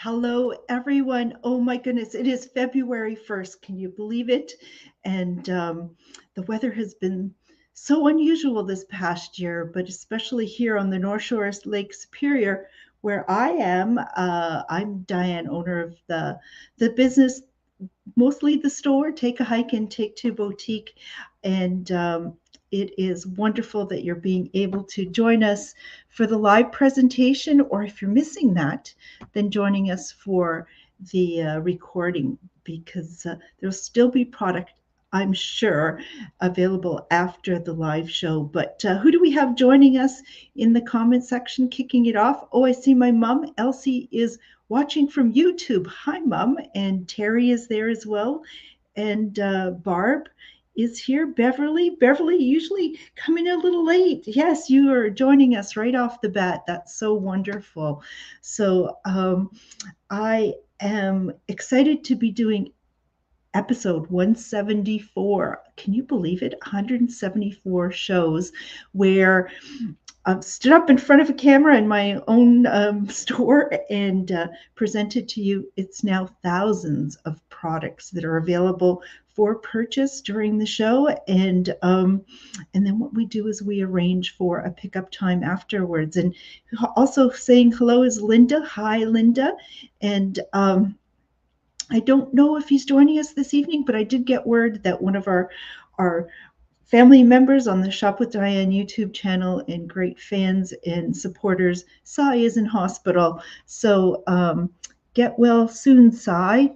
Hello, everyone. Oh my goodness, it is February 1st. Can you believe it? And the weather has been so unusual this past year, but especially here on the North Shore of Lake Superior, where I am. I'm Diane, owner of the business, mostly the store, Take a Hike and Take Two Boutique. And it is wonderful that you're being able to join us for the live presentation, or if you're missing that, then joining us for the recording, because there'll still be product, I'm sure, available after the live show. But who do we have joining us in the comment section kicking it off? Oh, I see my mom, Elsie, is watching from YouTube. Hi, Mom. And Terry is there as well. And Barb is here. Beverly, usually coming a little late. Yes, you are joining us right off the bat. That's so wonderful. So I am excited to be doing episode 174. Can you believe it? 174 shows where I've stood up in front of a camera in my own store and presented to you. It's now thousands of products that are available for purchase during the show, and then what we do is we arrange for a pickup time afterwards. And also saying hello is Linda. Hi, Linda. And I don't know if he's joining us this evening, but I did get word that one of our family members on the Shop with Diane YouTube channel and great fans and supporters, Sai, is in hospital. So get well soon, Sai,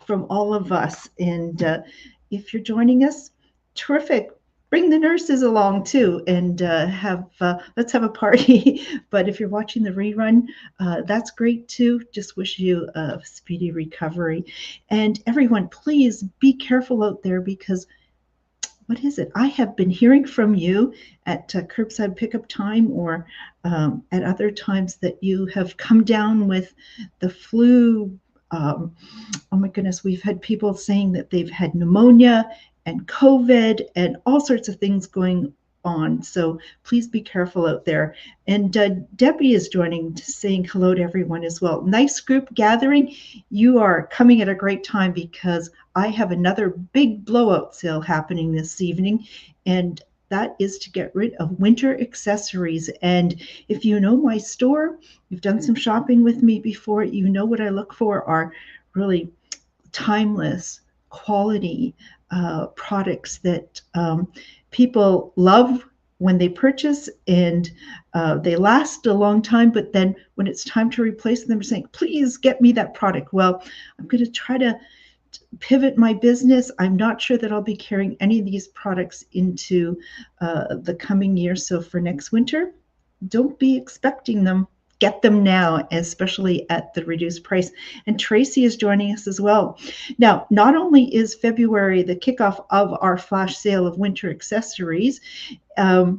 from all of us. And if you're joining us, terrific. Bring the nurses along too, and let's have a party. But if you're watching the rerun, that's great too. Just wish you a speedy recovery. And everyone, please be careful out there, because what is it? I have been hearing from you at curbside pickup time, or at other times, that you have come down with the flu. Oh my goodness, we've had people saying that they've had pneumonia and COVID and all sorts of things going on. So please be careful out there. And Debbie is joining, saying hello to everyone as well. Nice group gathering. You are coming at a great time, because I have another big blowout sale happening this evening, and that is to get rid of winter accessories. And if you know my store, you've done some shopping with me before, you know what I look for are really timeless quality products that people love when they purchase, and they last a long time. But then when it's time to replace them, they're saying, please get me that product. Well, I'm going to try to pivot my business. I'm not sure that I'll be carrying any of these products into the coming year. So for next winter, don't be expecting them. Get them now, especially at the reduced price. And Tracy is joining us as well. Now, not only is February the kickoff of our flash sale of winter accessories, I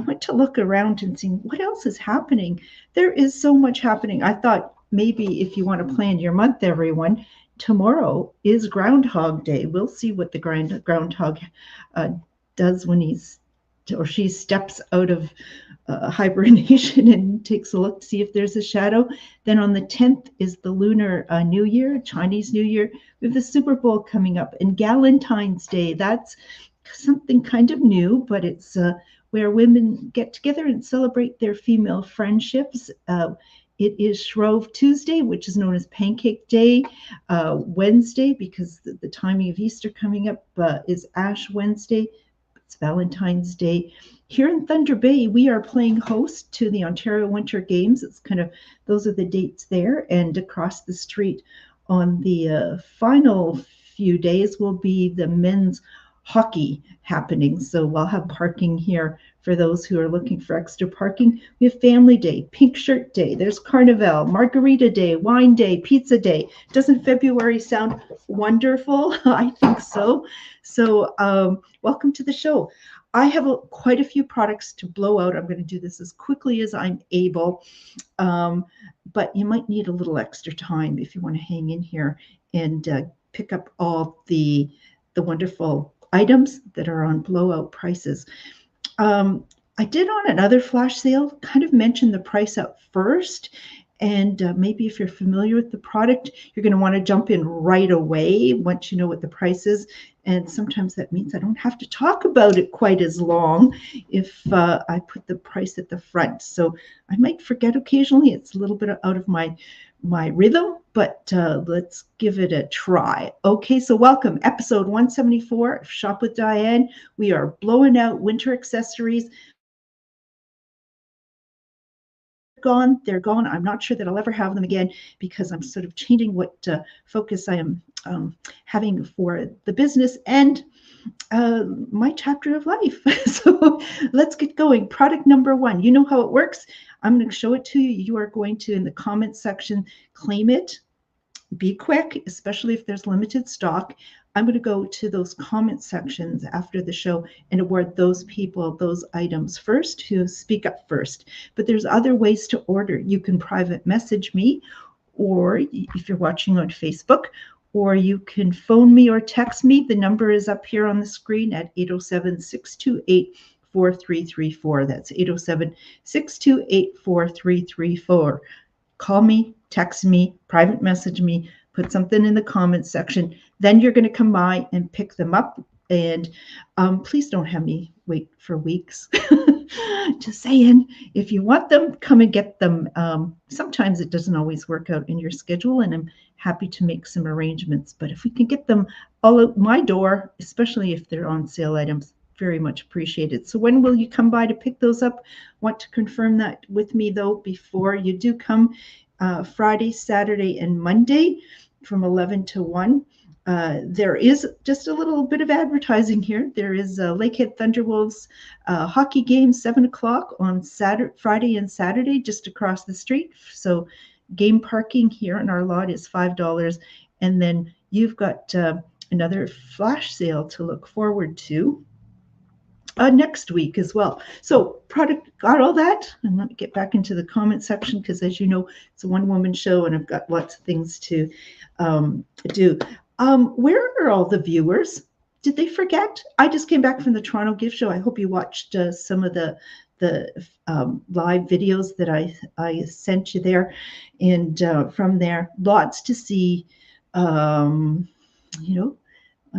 went to look around and see what else is happening. There is so much happening. I thought maybe if you want to plan your month, everyone, tomorrow is Groundhog Day. We'll see what the groundhog does when he's or she steps out of hibernation and takes a look to see if there's a shadow. Then on the 10th is the Lunar New Year, Chinese New Year. We have the Super Bowl coming up, and Galentine's Day. That's something kind of new, but it's where women get together and celebrate their female friendships. It is Shrove Tuesday, which is known as Pancake Day. Wednesday, because the timing of Easter coming up, is Ash Wednesday. It's Valentine's Day. Here in Thunder Bay, we are playing host to the Ontario Winter Games. It's kind of, those are the dates there. And across the street on the final few days will be the men's hockey happening. So we'll have parking here for those who are looking for extra parking. We have Family Day, Pink Shirt Day, there's Carnival, Margarita Day, Wine Day, Pizza Day. Doesn't February sound wonderful? I think so. So welcome to the show. I have quite a few products to blow out. I'm going to do this as quickly as I'm able, but you might need a little extra time if you want to hang in here and pick up all the wonderful items that are on blowout prices. I did on another flash sale kind of mention the price up first, And maybe if you're familiar with the product, you're going to want to jump in right away once you know what the price is. And sometimes that means I don't have to talk about it quite as long if I put the price at the front. So I might forget occasionally. It's a little bit out of my rhythm, but let's give it a try. Okay, so welcome, episode 174 of Shop with Diane. We are blowing out winter accessories. They're gone. I'm not sure that I'll ever have them again because I'm sort of changing what focus I am having for the business and my chapter of life. So let's get going. Product number one. You know how it works. I'm going to show it to you. You are going to, in the comments section, claim it. Be quick, especially if there's limited stock. I'm going to go to those comment sections after the show and award those people those items first who speak up first. But there's other ways to order. You can private message me, or if you're watching on Facebook, or you can phone me or text me. The number is up here on the screen at 807-628-4334. That's 807-628-4334. Call me, text me, private message me, put something in the comments section. Then you're going to come by and pick them up. And please don't have me wait for weeks. Just saying, if you want them, come and get them. Sometimes it doesn't always work out in your schedule, and I'm happy to make some arrangements. But if we can get them all out my door, especially if they're on sale items, very much appreciated. So when will you come by to pick those up? Want to confirm that with me, though, before you do come. Friday, Saturday, and Monday from 11 to 1. There is just a little bit of advertising here. There is a Lakehead Thunderwolves hockey game, 7 o'clock on Friday and Saturday, just across the street. So game parking here in our lot is $5. And then you've got another flash sale to look forward to next week as well. So product, got all that? I'm going to get back into the comment section because, as you know, it's a one-woman show and I've got lots of things to do. Where are all the viewers? Did they forget? I just came back from the Toronto Gift Show. I hope you watched some of the live videos that I sent you there. And from there, lots to see.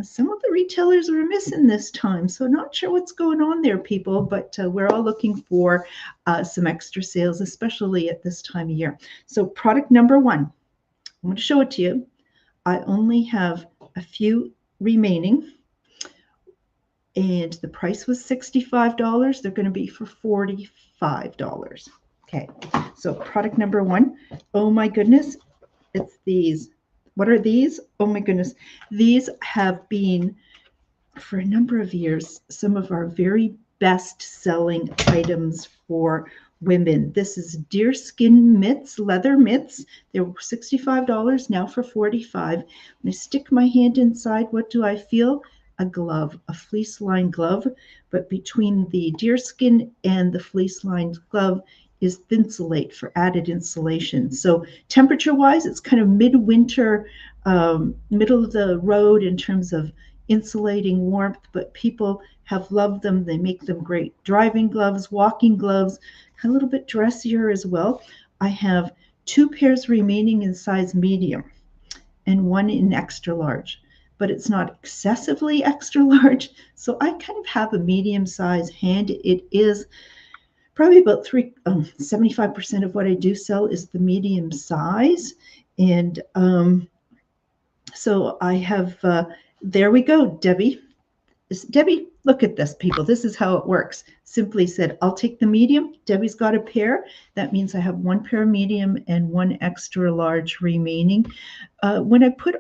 Some of the retailers were missing this time, so not sure what's going on there, people, but we're all looking for some extra sales, especially at this time of year. So product number one, I'm going to show it to you. I only have a few remaining, and the price was $65. They're going to be for $45. Okay, so product number one, oh my goodness, it's these. What are these? Oh my goodness. These have been, for a number of years, some of our very best selling items for women. This is deerskin mitts, leather mitts. They were $65, now for $45. When I stick my hand inside, what do I feel? A glove, a fleece lined glove. But between the deerskin and the fleece lined glove is Thinsulate for added insulation. So temperature wise, it's kind of midwinter, middle of the road in terms of insulating warmth, but people have loved them. They make them great driving gloves, walking gloves, a little bit dressier as well. I have 2 pairs remaining in size medium and 1 in extra large, but it's not excessively extra large. So I kind of have a medium size hand. It is probably about 75% of what I do sell is the medium size. And so I have, there we go, Debbie. Debbie, look at this, people. This is how it works. Simply said, I'll take the medium. Debbie's got a pair. That means I have 1 pair medium and 1 extra large remaining. When I put,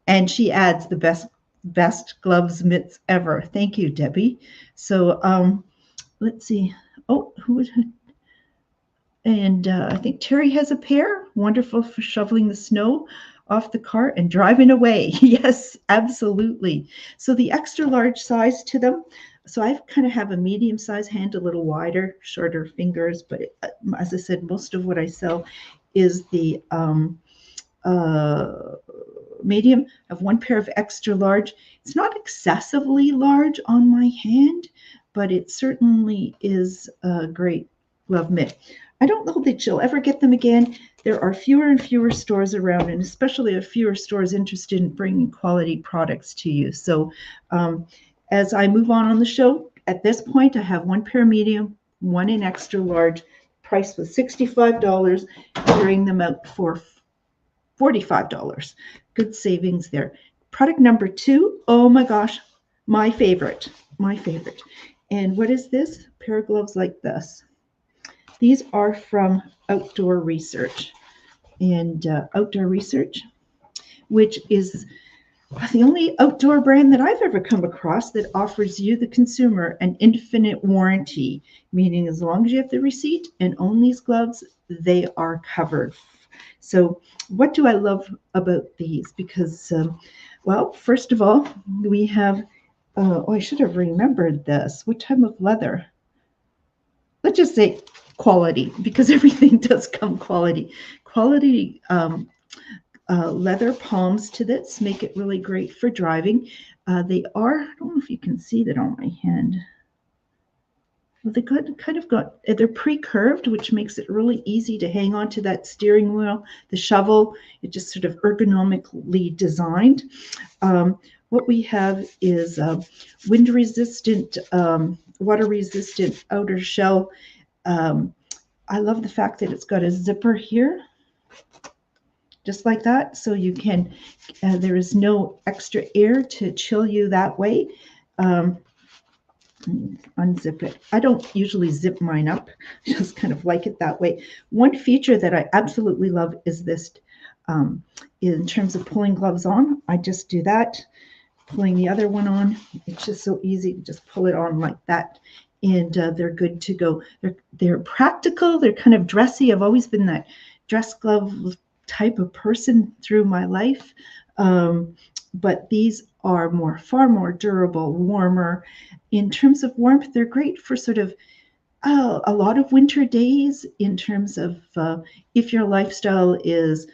and she adds the best gloves mitts ever. Thank you, Debbie. So let's see. Oh, who would? And I think Terry has a pair. Wonderful for shoveling the snow off the cart and driving away. Yes, absolutely. So the extra large size to them. So I kind of have a medium size hand, a little wider, shorter fingers. But as I said, most of what I sell is the medium. I have 1 pair of extra large. It's not excessively large on my hand, but it certainly is a great glove mitt. I don't know that you'll ever get them again. There are fewer and fewer stores around, and especially fewer stores interested in bringing quality products to you. So as I move on the show, at this point, I have one pair medium, one in extra large. Price was $65, clearing them out for $45. Good savings there. Product number 2, oh my gosh, my favorite. And what is this? A pair of gloves like this. These are from Outdoor Research. And Outdoor Research, which is the only outdoor brand that I've ever come across that offers you, the consumer, an infinite warranty, meaning as long as you have the receipt and own these gloves, they are covered. So what do I love about these? Because, well, first of all, we have, I should have remembered this. What type of leather? Let's just say quality, because everything does come quality. Quality leather palms to this make it really great for driving. They are, I don't know if you can see that on my hand. Well, they they're pre-curved, which makes it really easy to hang on to that steering wheel, the shovel. It just sort of ergonomically designed. What we have is wind-resistant, water-resistant outer shell. I love the fact that it's got a zipper here, just like that, so you can, there is no extra air to chill you that way. Unzip it. I don't usually zip mine up, just kind of like it that way. One feature that I absolutely love is this, in terms of pulling gloves on. I just do that, pulling the other one on. It's just so easy to just pull it on like that, and they're good to go. They're practical. They're kind of dressy. I've always been that dress glove type of person through my life, but these are far more durable, warmer. In terms of warmth, they're great for sort of a lot of winter days, in terms of if your lifestyle is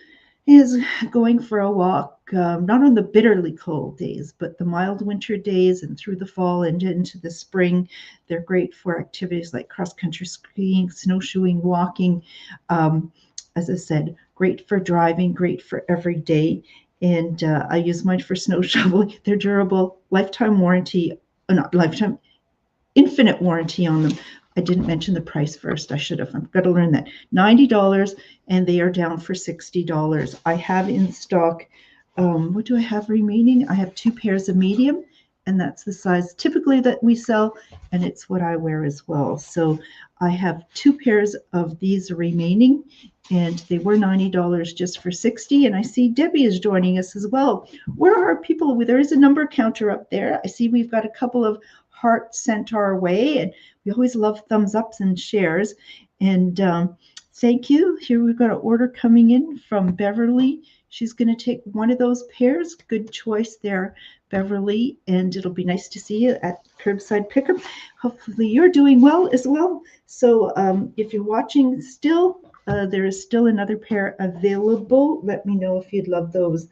going for a walk, not on the bitterly cold days, but the mild winter days and through the fall and into the spring. They're great for activities like cross-country skiing, snowshoeing, walking. As I said, great for driving, great for every day. And I use mine for snow shoveling. They're durable, lifetime warranty, not lifetime, infinite warranty on them. I didn't mention the price first. I should have. I've got to learn that. $90, and they are down for $60. I have in stock, what do I have remaining? I have 2 pairs of medium, and that's the size typically that we sell, and it's what I wear as well. So I have 2 pairs of these remaining, and they were $90 just for $60. And I see Debbie is joining us as well. Where are people? There is a number counter up there. I see we've got a couple of hearts sent our way, and we always love thumbs ups and shares. And thank you. Here we've got an order coming in from Beverly. She's going to take one of those pairs. Good choice there, Beverly. And it'll be nice to see you at Curbside Pickup. Hopefully you're doing well as well. So if you're watching still, there is still another pair available. Let me know if you'd love those.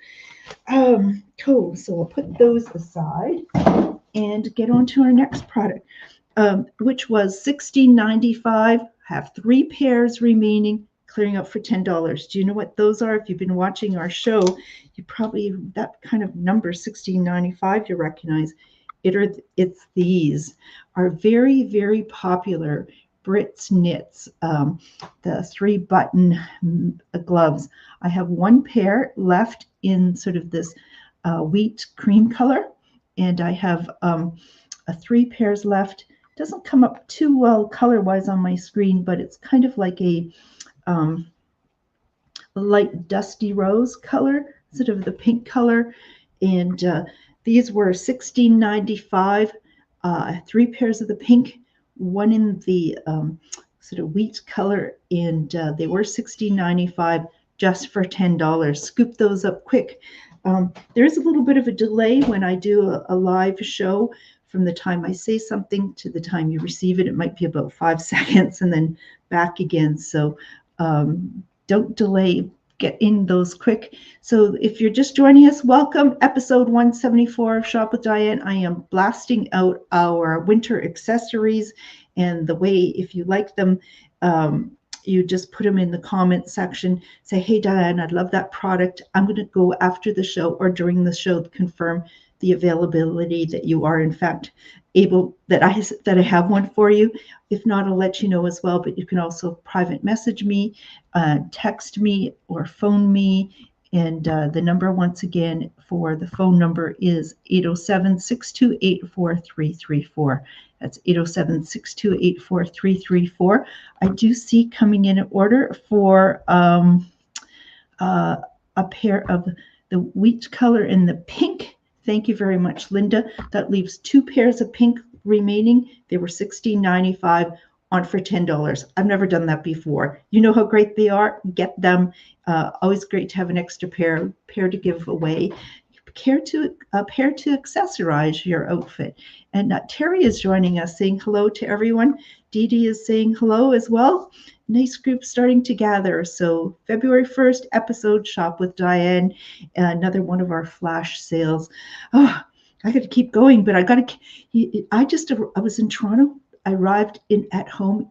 Cool. So I'll put those aside and get on to our next product, which was $16.95. Have 3 pairs remaining, clearing up for $10. Do you know what those are? If you've been watching our show, you probably, that kind of number, $16.95, you recognize. It's these are very, very popular Brits knits, the 3-button gloves. I have 1 pair left in sort of this wheat cream color, and I have 3 pairs left. Doesn't come up too well color-wise on my screen, but it's kind of like a light dusty rose color, sort of the pink color. And these were $16.95, 3 pairs of the pink, 1 in the sort of wheat color, and they were $16.95 just for $10. Scoop those up quick. There is a little bit of a delay when I do a live show. From the time I say something to the time you receive it, it might be about 5 seconds and then back again. So don't delay, get in those quick. So if you're just joining us, welcome. Episode 174 of Shop with Diane. I am blasting out our winter accessories and the way, if you like them, you just put them in the comment section. Say, hey, Diane, I'd love that product. I'm going to go after the show or during the show to confirm the availability that you are in fact able, that I have one for you. If not, I'll let you know as well. But you can also private message me, text me, or phone me. And the number, once again, for the phone number is 807-628-4334. That's 807-628-4334. I do see coming in an order for a pair of the wheat color and the pink. Thank you very much, Linda. That leaves 2 pairs of pink remaining. They were $16.95 on for $10. I've never done that before. You know how great they are. Get them. Always great to have an extra pair to give away. A pair to accessorize your outfit. And Terry is joining us, saying hello to everyone. Dee Dee is saying hello as well. Nice group starting to gather. So February 1st episode, Shop with Diane, another one of our flash sales. Oh, I got to keep going, but I was in Toronto. I arrived at home,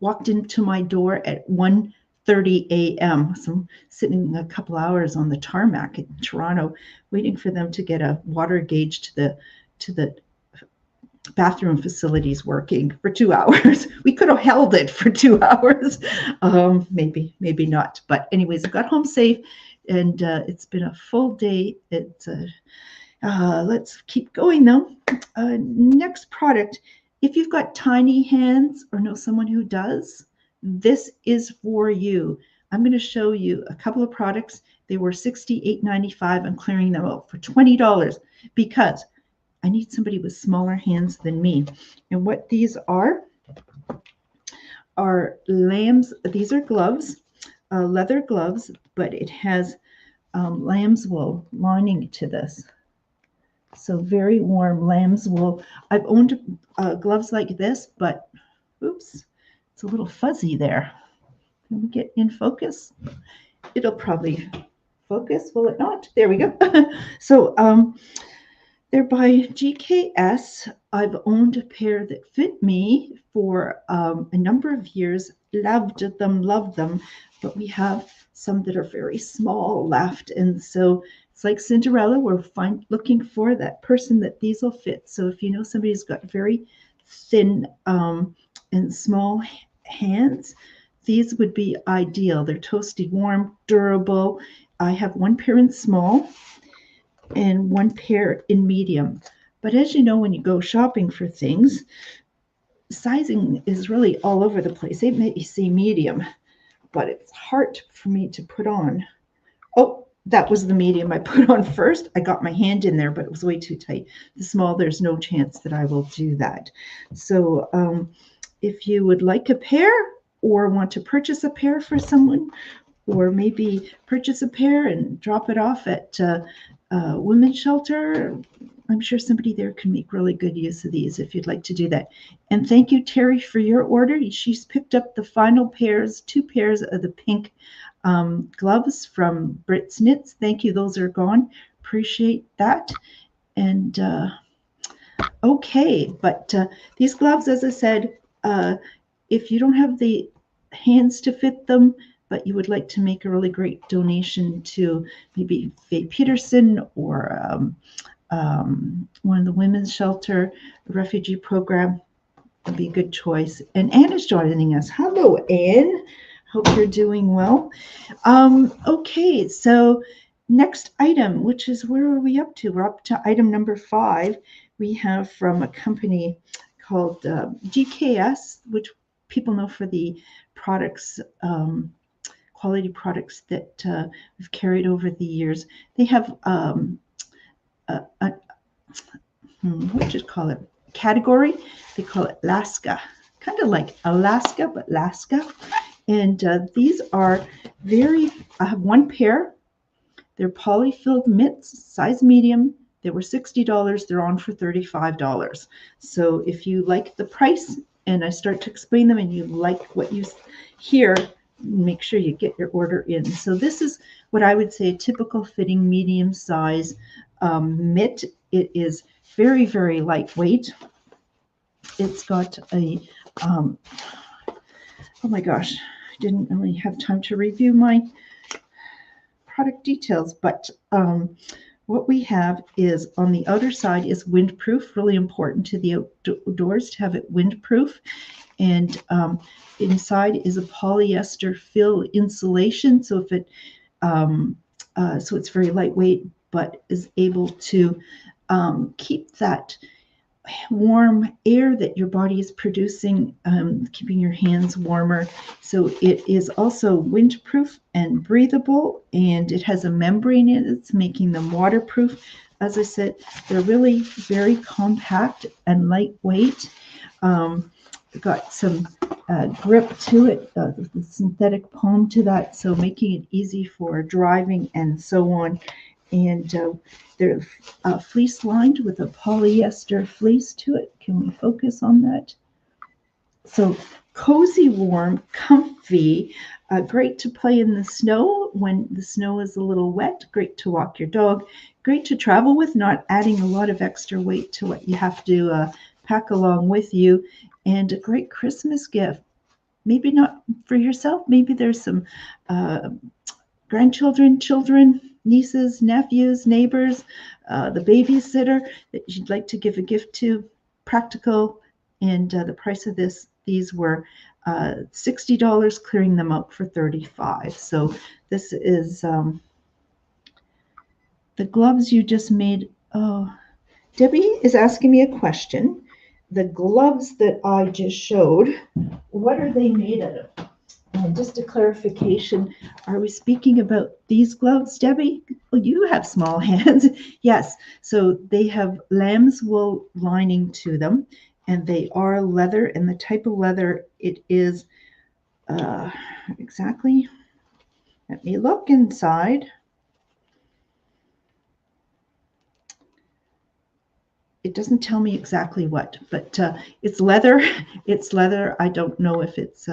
walked into my door at 1:30 a.m. So I'm sitting a couple hours on the tarmac in Toronto, waiting for them to get a water gauge to the bathroom facilities working for 2 hours. We could have held it for 2 hours. Maybe not. But anyways, I got home safe, and it's been a full day. Let's keep going though. Next product. If you've got tiny hands or know someone who does, this is for you. I'm going to show you a couple of products. They were $68.95. I'm clearing them out for $20 because I need somebody with smaller hands than me. And what these are lambs. These are gloves, leather gloves, but it has lamb's wool lining to this. So very warm lamb's wool. I've owned gloves like this, but oops, it's a little fuzzy there. Can we get in focus? It'll probably focus, will it not? There we go. So they're by GKS. I've owned a pair that fit me for a number of years. Loved them, but we have some that are very small left. And so it's like Cinderella. We're looking for that person that these will fit. So if you know somebody who's got very thin and small hands, these would be ideal. They're toasty warm, durable. I have one pair in small and one pair in medium. But as you know, when you go shopping for things, sizing is really all over the place. They may say medium, but it's hard for me to put on. Oh, that was the medium I put on first. I got my hand in there, but it was way too tight. The small, there's no chance that I will do that. So if you would like a pair or want to purchase a pair for someone, or maybe purchase a pair and drop it off at women's shelter, I'm sure somebody there can make really good use of these if you'd like to do that. And thank you, Terry, for your order. She's picked up the final pairs, 2 pairs of the pink gloves from Brit's Knits. Thank you. Those are gone. Appreciate that. And okay, but these gloves, as I said, if you don't have the hands to fit them, but you would like to make a really great donation to maybe Faye Peterson or one of the women's shelter, refugee program, would be a good choice. And Anne is joining us. Hello, Anne. Hope you're doing well. Okay, so next item, which is, where are we up to? We're up to item number 5. We have from a company called GKS, which people know for the products, quality products that we've carried over the years. They have what do you call it? Category. They call it Laska, kind of like Alaska, but Laska. And these are I have one pair. They're poly-filled mitts, size medium. They were $60. They're on for $35. So if you like the price and I start to explain them and you like what you hear, make sure you get your order in. So this is what I would say a typical fitting medium size mitt. It is very, very lightweight. It's got a, oh my gosh, didn't really have time to review my product details, but what we have is on the outer side is windproof, really important to the outdoors to have it windproof. And inside is a polyester fill insulation. So if it, so it's very lightweight, but is able to keep that warm air that your body is producing, keeping your hands warmer. So it is also windproof and breathable, and it has a membrane in it. It's making them waterproof. As I said, they're really very compact and lightweight. Got some grip to it, the synthetic palm to that, so making it easy for driving and so on. And they're fleece lined with a polyester fleece to it. Can we focus on that? So cozy, warm, comfy, great to play in the snow when the snow is a little wet, great to walk your dog, great to travel with, not adding a lot of extra weight to what you have to pack along with you, and a great Christmas gift. Maybe not for yourself, maybe there's some grandchildren, children, nieces, nephews, neighbors, the babysitter that you'd like to give a gift to, practical. And the price of these were $60, clearing them out for $35. So this is the gloves you just made. Oh, Debbie is asking me a question. The gloves that I just showed, what are they made out of? And just a clarification, are we speaking about these gloves, Debbie? Well, you have small hands. Yes, so they have lamb's wool lining to them, and they are leather, and the type of leather it is exactly. Let me look inside. It doesn't tell me exactly what, but it's leather. It's leather. I don't know if it's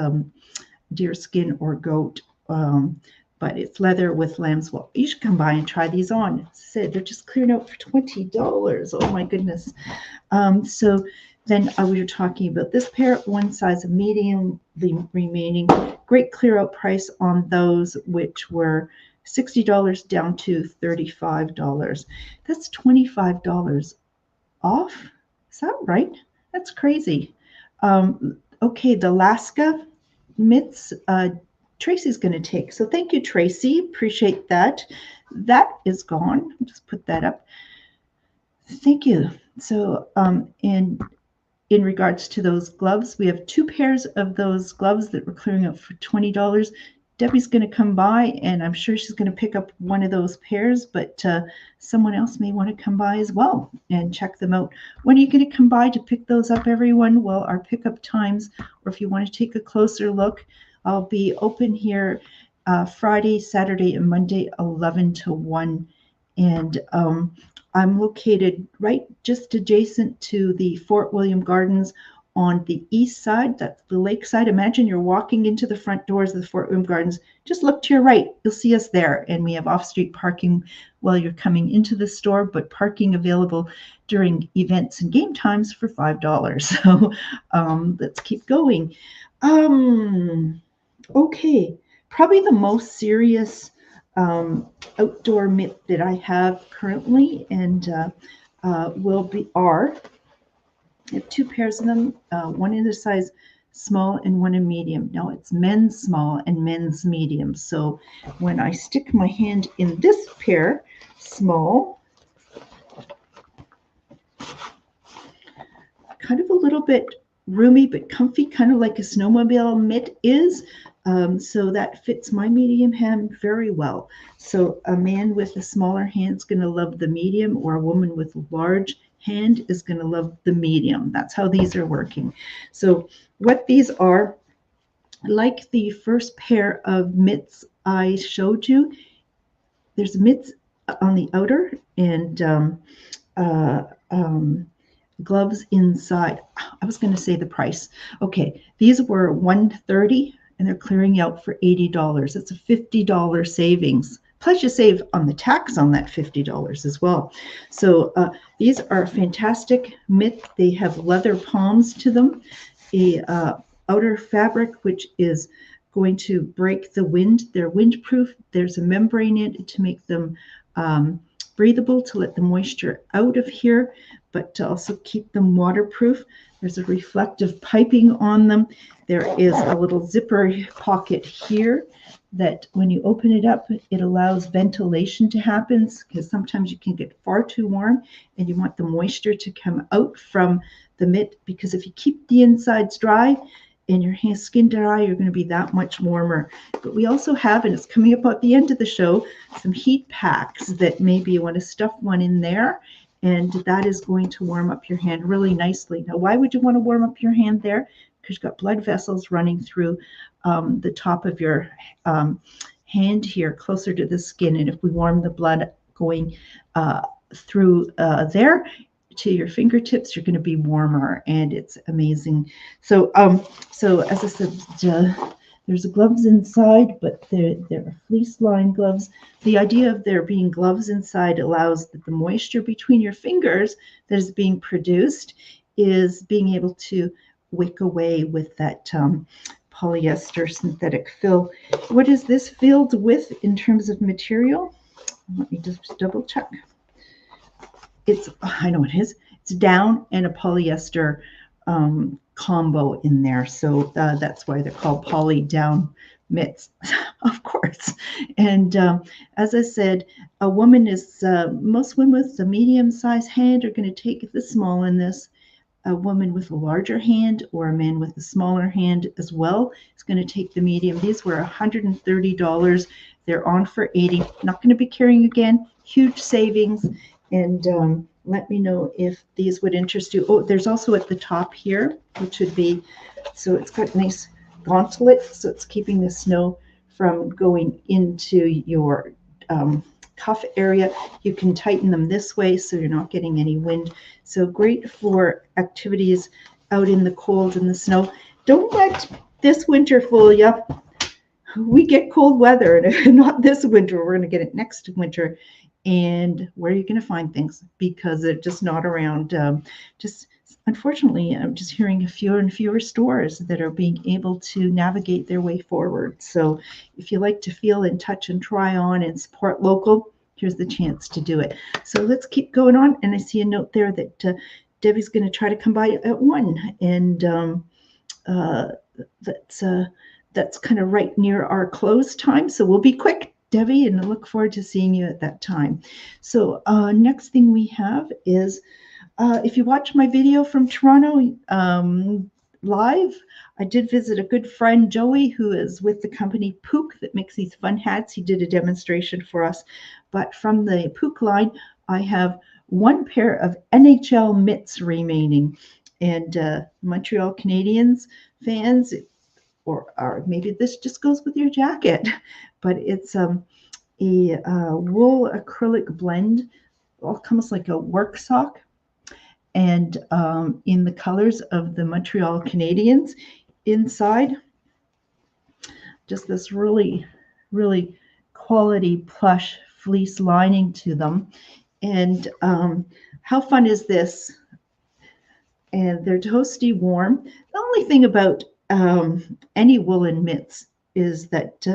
deer skin or goat, but it's leather with lamb's wool. You should come by and try these on. They're just clearing out for $20. Oh my goodness. So then we were talking about this pair, one size of medium, the remaining great clear out price on those, which were $60 down to $35. That's $25 off. Is that right? That's crazy. Okay, the Alaska mitts Tracy's going to take. So thank you, Tracy. Appreciate that. That is gone. I'll just put that up. Thank you. So in regards to those gloves, we have 2 pairs of those gloves that we're clearing out for $20. Debbie's going to come by, and I'm sure she's going to pick up one of those pairs, but someone else may want to come by as well and check them out. When are you going to come by to pick those up, everyone? Well, our pickup times, or if you want to take a closer look, I'll be open here Friday, Saturday, and Monday, 11 to 1. And I'm located right just adjacent to the Fort William Gardens on the east side. That's the lake side. Imagine you're walking into the front doors of the Fort William Gardens. Just look to your right. You'll see us there. And we have off-street parking while you're coming into the store, but parking available during events and game times for $5. So let's keep going. Okay, probably the most serious outdoor mitt that I have currently, and I have 2 pairs of them, one in the size small and one in medium. Now it's men's small and men's medium. So when I stick my hand in this pair, small, kind of a little bit roomy but comfy, kind of like a snowmobile mitt is. So that fits my medium hand very well. So a man with a smaller hand is going to love the medium, or a woman with a large hand is going to love the medium. That's how these are working. So what these are, like the first pair of mitts I showed you, there's mitts on the outer and gloves inside. I was going to say the price. Okay, these were $130 and they're clearing out for $80. It's a $50 savings. Plus you save on the tax on that $50 as well. So these are fantastic mitt. They have leather palms to them, a outer fabric which is going to break the wind. They're windproof. There's a membrane in it to make them breathable, to let the moisture out of here, but to also keep them waterproof. There's a reflective piping on them. There is a little zipper pocket here that when you open it up, it allows ventilation to happen, because sometimes you can get far too warm and you want the moisture to come out from the mitt, because if you keep the insides dry and your skin dry, you're going to be that much warmer. But we also have, and it's coming up at the end of the show, some heat packs that maybe you want to stuff one in there, and that is going to warm up your hand really nicely. Now, why would you want to warm up your hand there? Because you've got blood vessels running through the top of your hand here, closer to the skin. And if we warm the blood going through there to your fingertips, you're going to be warmer, and it's amazing. So as I said, there's gloves inside, but they're fleece-lined gloves. The idea of there being gloves inside allows that the moisture between your fingers that is being produced is being able to wick away with that polyester synthetic fill. What is this filled with in terms of material? Let me just double check. I know it is. It's down and a polyester combo in there. So that's why they're called poly down mitts, of course. And as I said, a woman is, most women with a medium-sized hand are going to take the small in this. A woman with a larger hand or a man with a smaller hand as well is going to take the medium. These were $130. They're on for $80. Not going to be carrying again. Huge savings. And let me know if these would interest you. Oh, there's also at the top here, which would be, so it's got nice gauntlet, so it's keeping the snow from going into your cuff area. You can tighten them this way so you're not getting any wind. So great for activities out in the cold and the snow. Don't let this winter fool you. We get cold weather, and not this winter. We're going to get it next winter. And where are you going to find things? Because they're just not around. Just unfortunately, I'm just hearing fewer and fewer stores that are being able to navigate their way forward. So if you like to feel and touch and try on and support local, here's the chance to do it. So let's keep going on. And I see a note there that Debbie's going to try to come by at 1. And that's kind of right near our close time. So we'll be quick, Debbie, and I look forward to seeing you at that time. So next thing we have is, if you watch my video from Toronto live, I did visit a good friend, Joey, who is with the company Pook that makes these fun hats. He did a demonstration for us. But from the Pook line, I have one pair of NHL mitts remaining. And Montreal Canadiens fans, or maybe this just goes with your jacket, but it's a wool acrylic blend, almost like a work sock, and in the colors of the Montreal Canadiens. Inside, just this really, really quality plush fleece lining to them. And how fun is this? And they're toasty warm. The only thing about any woolen mitts is that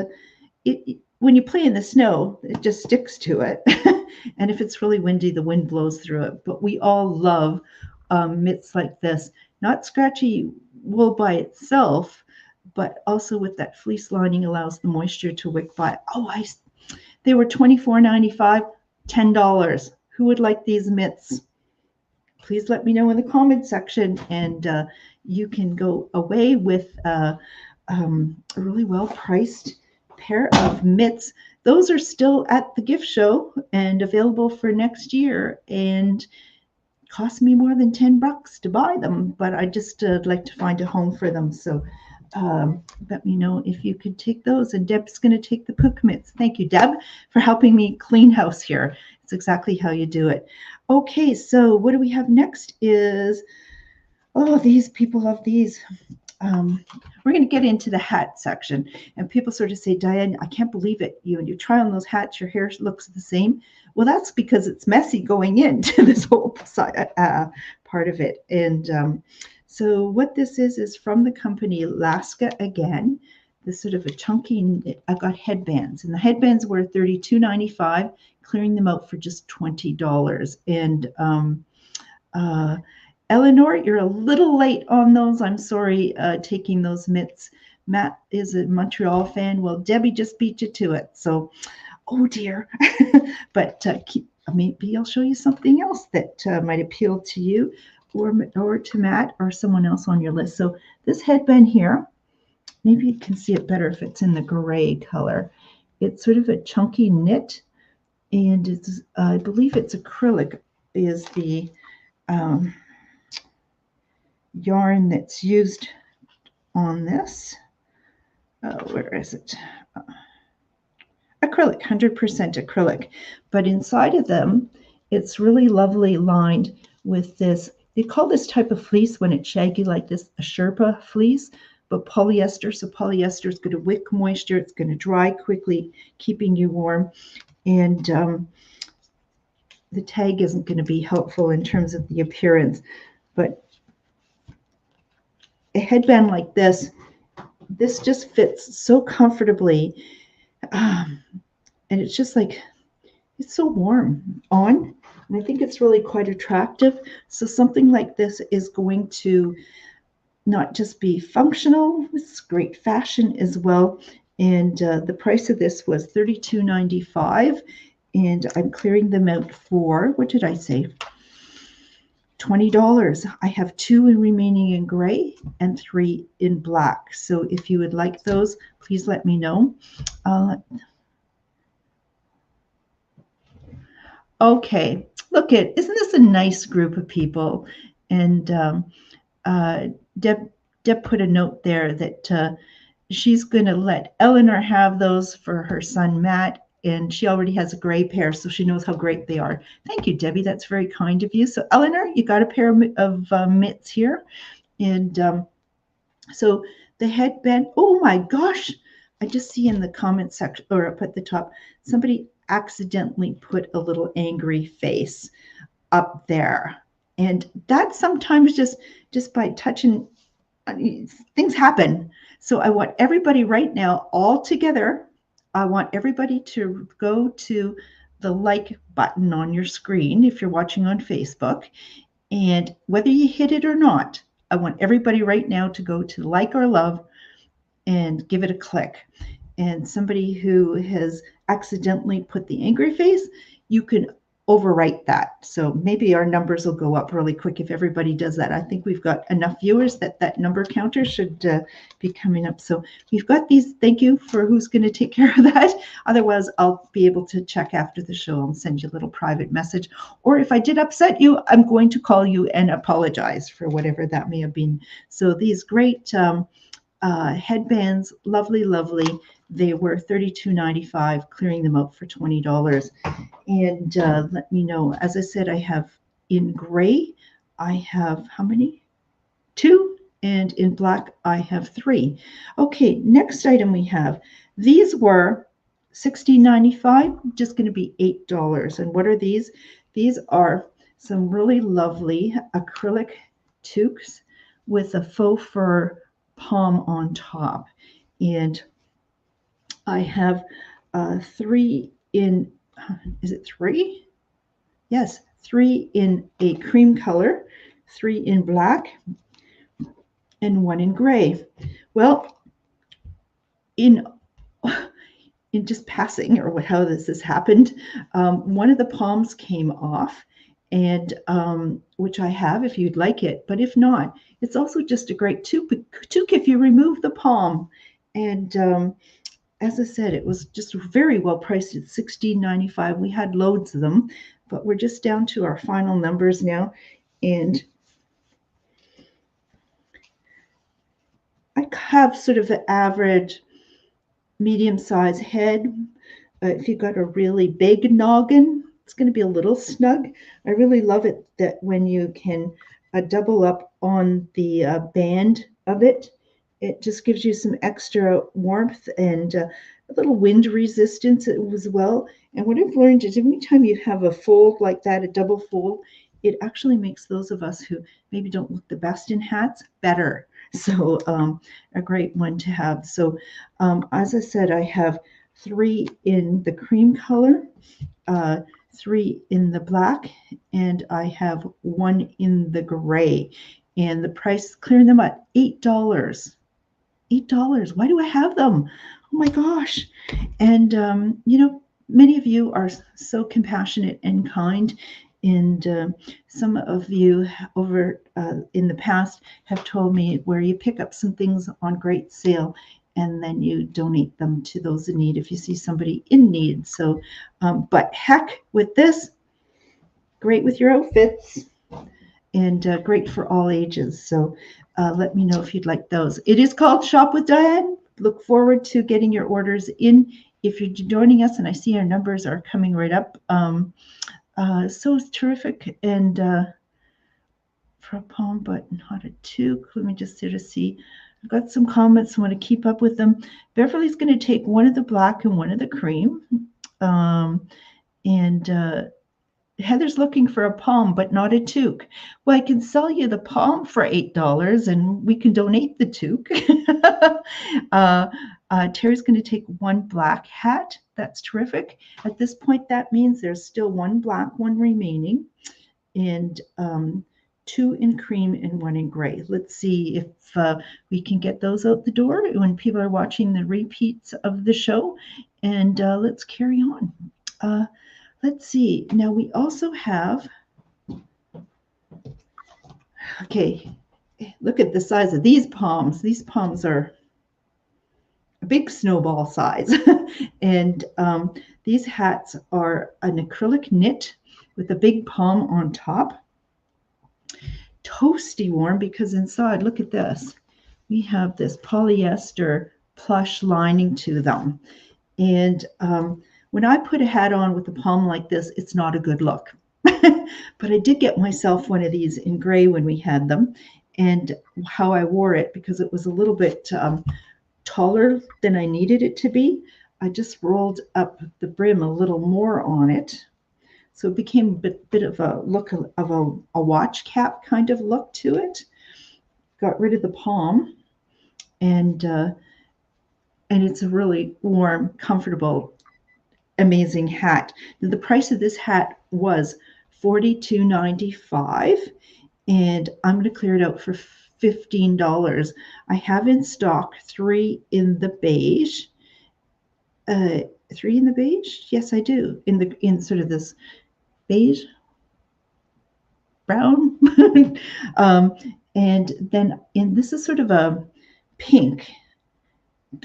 when you play in the snow, it just sticks to it. And if it's really windy, the wind blows through it. But we all love mitts like this. Not scratchy wool by itself, but also with that fleece lining allows the moisture to wick by. Oh, they were $24.95, $10. Who would like these mitts? Please let me know in the comment section, and you can go away with a really well-priced pair of mitts. Those are still at the gift show and available for next year, and cost me more than $10 to buy them, but I just like to find a home for them. So let me know if you could take those. And Deb's going to take the Pook mitts. Thank you, Deb, for helping me clean house here. It's exactly how you do it. Okay, so what do we have next is, oh, these people love these. We're going to get into the hat section, and people sort of say, Diane, I can't believe it. You try on those hats, your hair looks the same. Well, that's because it's messy going into this whole side, part of it. And so what this is from the company Laska again. this sort of a chunky, I got headbands, and the headbands were $32.95, clearing them out for just $20. And Eleanor, you're a little late on those. I'm sorry, taking those mitts. Matt is a Montreal fan. Well, Debbie just beat you to it. So, oh dear. But maybe I'll show you something else that might appeal to you or to Matt or someone else on your list. So this headband here, maybe you can see it better if it's in the gray color. It's sort of a chunky knit, and it's I believe it's acrylic is the yarn that's used on this. Where is it? Acrylic, 100% acrylic. But inside of them, it's really lovely lined with this. They call this type of fleece when it's shaggy like this a Sherpa fleece, but polyester. So polyester is going to wick moisture. It's going to dry quickly, keeping you warm. And the tag isn't going to be helpful in terms of the appearance. But a headband like this just fits so comfortably. And it's just like, it's so warm on. And I think it's really quite attractive. So something like this is going to not just be functional, it's great fashion as well. And the price of this was $32.95. And I'm clearing them out for, what did I say? $20. I have 2 remaining in gray and 3 in black. So if you would like those, please let me know. Okay, look isn't this a nice group of people? And Deb put a note there that she's going to let Eleanor have those for her son Matt, and she already has a gray pair, so she knows how great they are. Thank you, Debbie. That's very kind of you. So Eleanor, you got a pair of mitts here. And so the headband, oh my gosh, I just see in the comment section, or up at the top, somebody accidentally put a little angry face up there. And that sometimes just by touching, things happen. So I want everybody right now, all together, I want everybody to go to the like button on your screen if you're watching on Facebook. And whether you hit it or not, I want everybody right now to go to like or love and give it a click. And somebody who has accidentally put the angry face, you can overwrite that. So maybe our numbers will go up really quick if everybody does that. I think we've got enough viewers that number counter should be coming up. So we've got these. Thank you for who's going to take care of that. Otherwise, I'll be able to check after the show and send you a little private message. Or if I did upset you, I'm going to call you and apologize for whatever that may have been. So these great headbands, lovely, lovely. They were $32.95, clearing them out for $20. And let me know. As I said, I have in gray, I have how many? 2. And in black, I have 3. Okay, next item we have. These were $16.95, just going to be $8. And what are these? These are some really lovely acrylic toques with a faux fur palm on top. And I have 3 in, is it 3? Yes, 3 in a cream color, 3 in black, and 1 in gray. Well, in just passing, or how this has happened, one of the palms came off, and which I have if you'd like it. But if not, it's also just a great toque if you remove the palm. And as I said, it was just very well priced at $16.95. We had loads of them, but we're just down to our final numbers now. And I have sort of an average medium-sized head. If you've got a really big noggin, it's going to be a little snug. I really love it that when you can double up on the band of it, it just gives you some extra warmth and a little wind resistance as well. And what I've learned is every time you have a fold like that, a double fold, it actually makes those of us who maybe don't look the best in hats better. So a great one to have. So as I said, I have 3 in the cream color, 3 in the black, and I have 1 in the gray. And the price, clearing them at $8. $8. Why do I have them? Oh my gosh. And, many of you are so compassionate and kind. And some of you over in the past have told me where you pick up some things on great sale and then you donate them to those in need if you see somebody in need. So, but heck with this, great with your outfits and great for all ages. So let me know if you'd like those. It is called Shop with Diane. Look forward to getting your orders in. If you're joining us, and I see our numbers are coming right up, so it's terrific. And for a palm, but not a toque. Let me just sort of see. I've got some comments. I want to keep up with them. Beverly's going to take one of the black and one of the cream. And Heather's looking for a palm, but not a toque. Well, I can sell you the palm for $8 and we can donate the toque. Terry's going to take one black hat. That's terrific. At this point, that means there's still one black one remaining and 2 in cream and 1 in gray. Let's see if we can get those out the door when people are watching the repeats of the show. And let's carry on. Let's see. Now we also have, okay, look at the size of these palms. These palms are a big snowball size. And these hats are an acrylic knit with a big palm on top. Toasty warm because inside, look at this. We have this polyester plush lining to them. And when I put a hat on with a palm like this, it's not a good look. But I did get myself one of these in gray when we had them. And how I wore it, because it was a little bit taller than I needed it to be, I just rolled up the brim a little more on it. So it became a bit of a look of a watch cap kind of look to it. Got rid of the palm, and it's a really warm, comfortable, amazing hat. Now, the price of this hat was $42.95, and I'm going to clear it out for $15. I have in stock 3 in the beige. 3 in the beige? Yes, I do. In sort of this beige, brown, and then this is sort of a pink,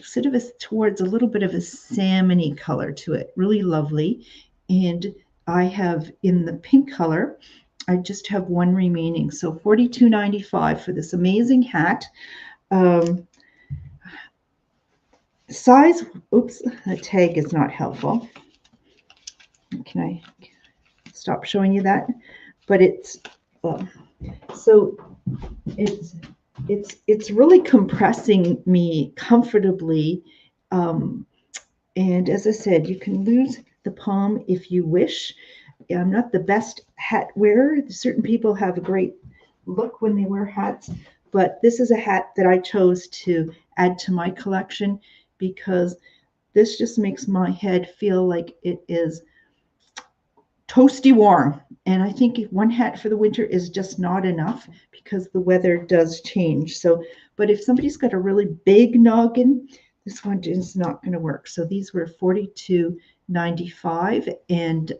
sort of towards a little bit of a salmony color to it. Really lovely. And I have in the pink color, I just have 1 remaining. So $42.95 for this amazing hat. Size, oops, the tag is not helpful. Can I stop showing you that? But it's so it's really compressing me comfortably. And as I said, you can lose the palm if you wish. I'm not the best hat wearer. Certain people have a great look when they wear hats, but this is a hat that I chose to add to my collection because this just makes my head feel like it is toasty warm. And I think one hat for the winter is just not enough because the weather does change. So, but if somebody's got a really big noggin, this one is not going to work. So these were $42.95, and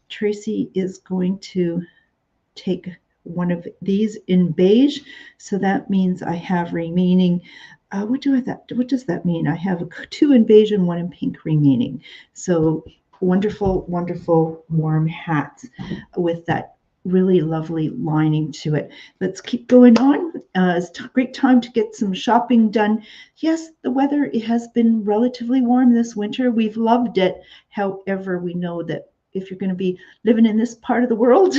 Tracy is going to take one of these in beige. So that means I have remaining. What does that mean? I have 2 in beige and 1 in pink remaining. So wonderful, wonderful warm hats with that really lovely lining to it. Let's keep going on. It's a great time to get some shopping done. Yes, the weather, it has been relatively warm this winter. We've loved it. However, we know that if you're going to be living in this part of the world,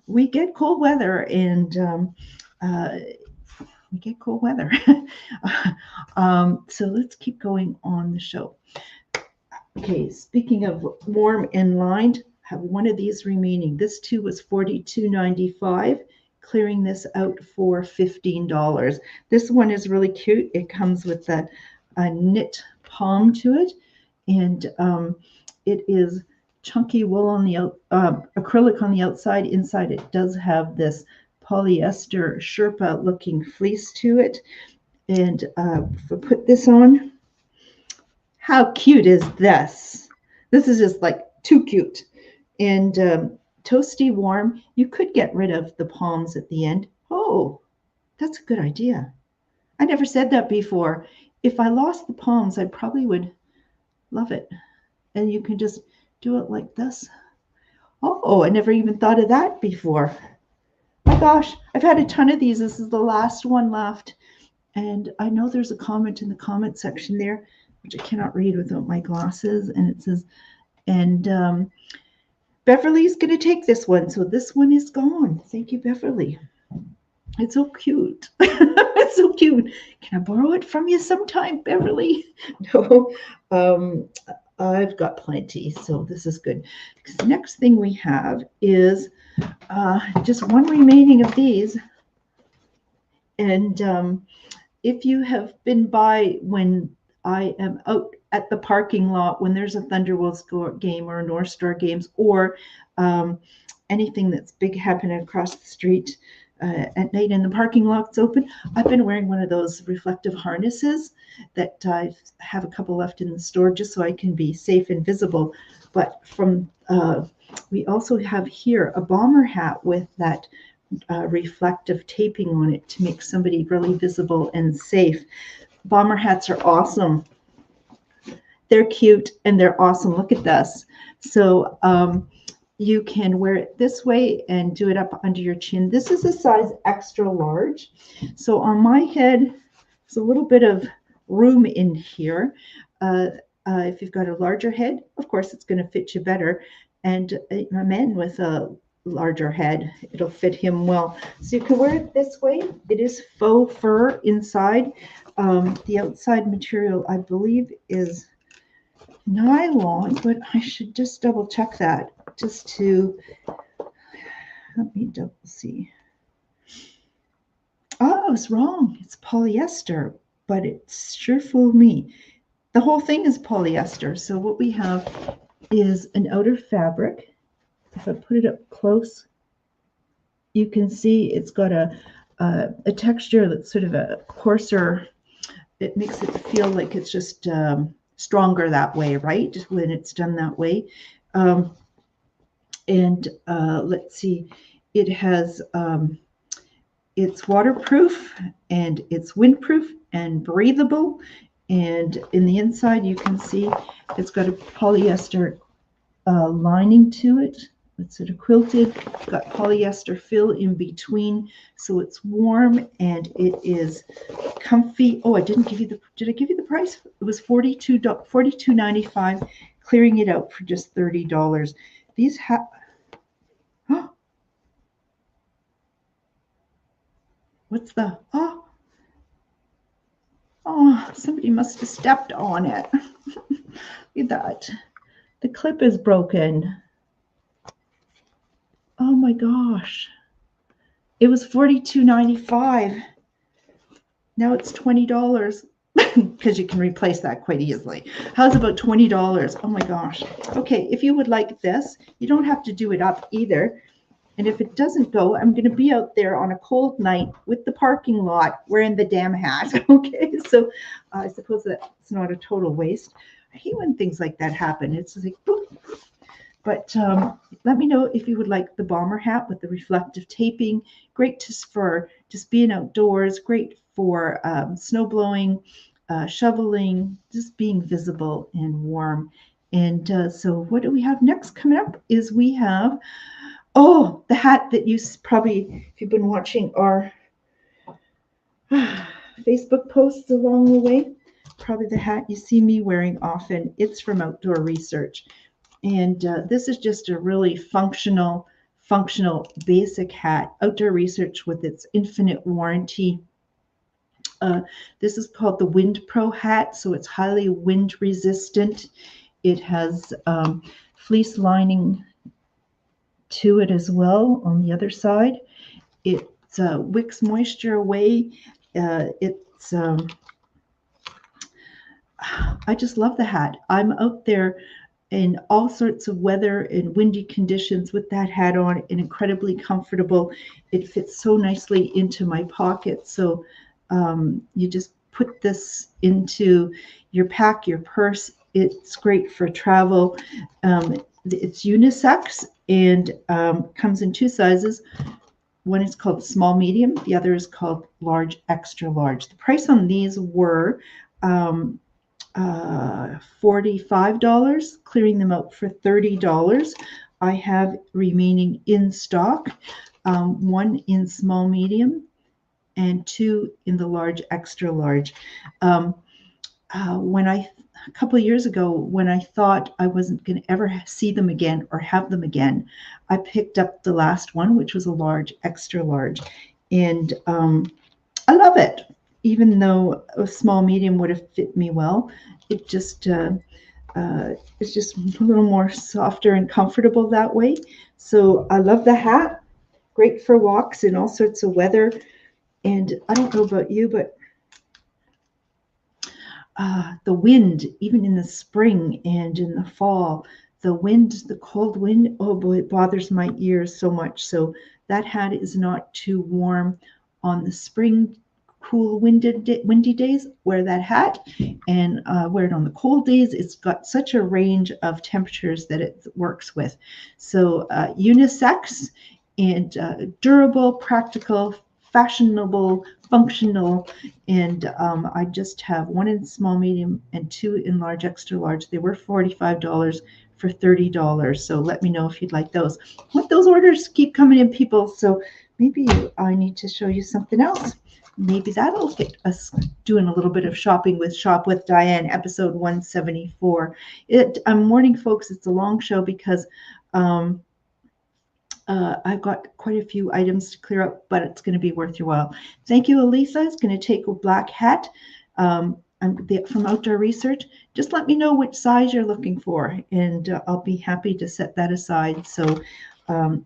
we get cold weather, and we get cold weather. So let's keep going on the show. Okay, speaking of warm and lined, I have one of these remaining. This too was $42.95, clearing this out for $15. This one is really cute. It comes with a knit palm to it, and it is chunky wool on the acrylic on the outside. Inside it does have this polyester Sherpa looking fleece to it. And if I put this on, how cute is this? This is just like too cute. And toasty warm. You could get rid of the palms at the end. Oh, that's a good idea. I never said that before. If I lost the palms, I probably would love it. And you can just do it like this. Oh, I never even thought of that before. My gosh, I've had a ton of these. This is the last one left. And I know there's a comment in the comment section there, which I cannot read without my glasses. And it says, and Beverly's going to take this one. So this one is gone. Thank you, Beverly. It's so cute. It's so cute. Can I borrow it from you sometime, Beverly? No, I've got plenty. So this is good. Because the next thing we have is just one remaining of these. And if you have been by when I am out at the parking lot, when there's a Thunderwolves game or a North Star games, or anything that's big happening across the street at night and the parking lot's open, I've been wearing one of those reflective harnesses that I have a couple left in the store just so I can be safe and visible. But from we also have here a bomber hat with that reflective taping on it to make somebody really visible and safe. Bomber hats are awesome. They're cute and they're awesome. Look at this. So you can wear it this way and do it up under your chin. This is a size extra large. So on my head, there's a little bit of room in here. If you've got a larger head, of course, it's going to fit you better. And a man with a larger head, it'll fit him well. So you can wear it this way. It is faux fur inside. The outside material, I believe, is nylon, but I should just double check that just to, let me double see. Oh, I was wrong. It's polyester, but it sure fooled me. The whole thing is polyester. So what we have is an outer fabric. If I put it up close, you can see it's got a texture that's sort of a coarser. It makes it feel like it's just stronger that way, right? When it's done that way. Let's see, it has, it's waterproof and it's windproof and breathable. And in the inside, you can see it's got a polyester lining to it. It's sort of quilted, got polyester fill in between, so it's warm and it is comfy. Oh, I didn't give you the, did I give you the price? It was $42.95, clearing it out for just $30. These have, oh, what's the, oh, somebody must have stepped on it. Look at that. The clip is broken. Oh my gosh. It was $42.95. Now it's $20 because you can replace that quite easily. How's about $20? Oh my gosh. Okay, if you would like this, you don't have to do it up either. And if it doesn't go, I'm going to be out there on a cold night with the parking lot wearing the damn hat. Okay, so I suppose that's not a total waste. I hate when things like that happen. It's like, boop. But let me know if you would like the bomber hat with the reflective taping. Great for just being outdoors. Great for snow blowing, shoveling, just being visible and warm. And so what do we have next coming up is we have, oh, the hat that you probably, if you've been watching our Facebook posts along the way, probably the hat you see me wearing often. It's from Outdoor Research. And this is just a really functional basic hat. Outdoor Research with its infinite warranty. This is called the Wind Pro hat, so it's highly wind resistant. It has fleece lining to it as well on the other side. It wicks moisture away. I just love the hat. I'm out there in all sorts of weather and windy conditions with that hat on, and incredibly comfortable. It fits so nicely into my pocket. So you just put this into your pack, your purse. It's great for travel. It's unisex and comes in two sizes. One is called small medium. The other is called large extra large. The price on these were $45, clearing them out for $30. I have remaining in stock, one in small medium and two in the large extra large. A couple of years ago, when I thought I wasn't going to ever see them again or have them again, I picked up the last one, which was a large extra large, and I love it. Even though a small medium would have fit me well, it just it's just a little more softer and comfortable that way. So I love the hat. Great for walks in all sorts of weather. And I don't know about you, but the wind, even in the spring and in the fall, the wind, the cold wind, oh boy, it bothers my ears so much. So that hat is not too warm on the spring, cool, windy days. Wear that hat, and wear it on the cold days. It's got such a range of temperatures that it works with. So unisex and durable, practical, fashionable, functional, and I just have one in small medium and two in large extra large. They were $45 for $30. So let me know if you'd like those. Let those orders keep coming in, people. So maybe I need to show you something else. Maybe that'll get us doing a little bit of shopping with Shop with Diane, episode 174. I'm warning folks, it's a long show because I've got quite a few items to clear up, but it's going to be worth your while. Thank you, Elisa. It's going to take a black hat I'm from Outdoor Research. Just let me know which size you're looking for, and I'll be happy to set that aside. So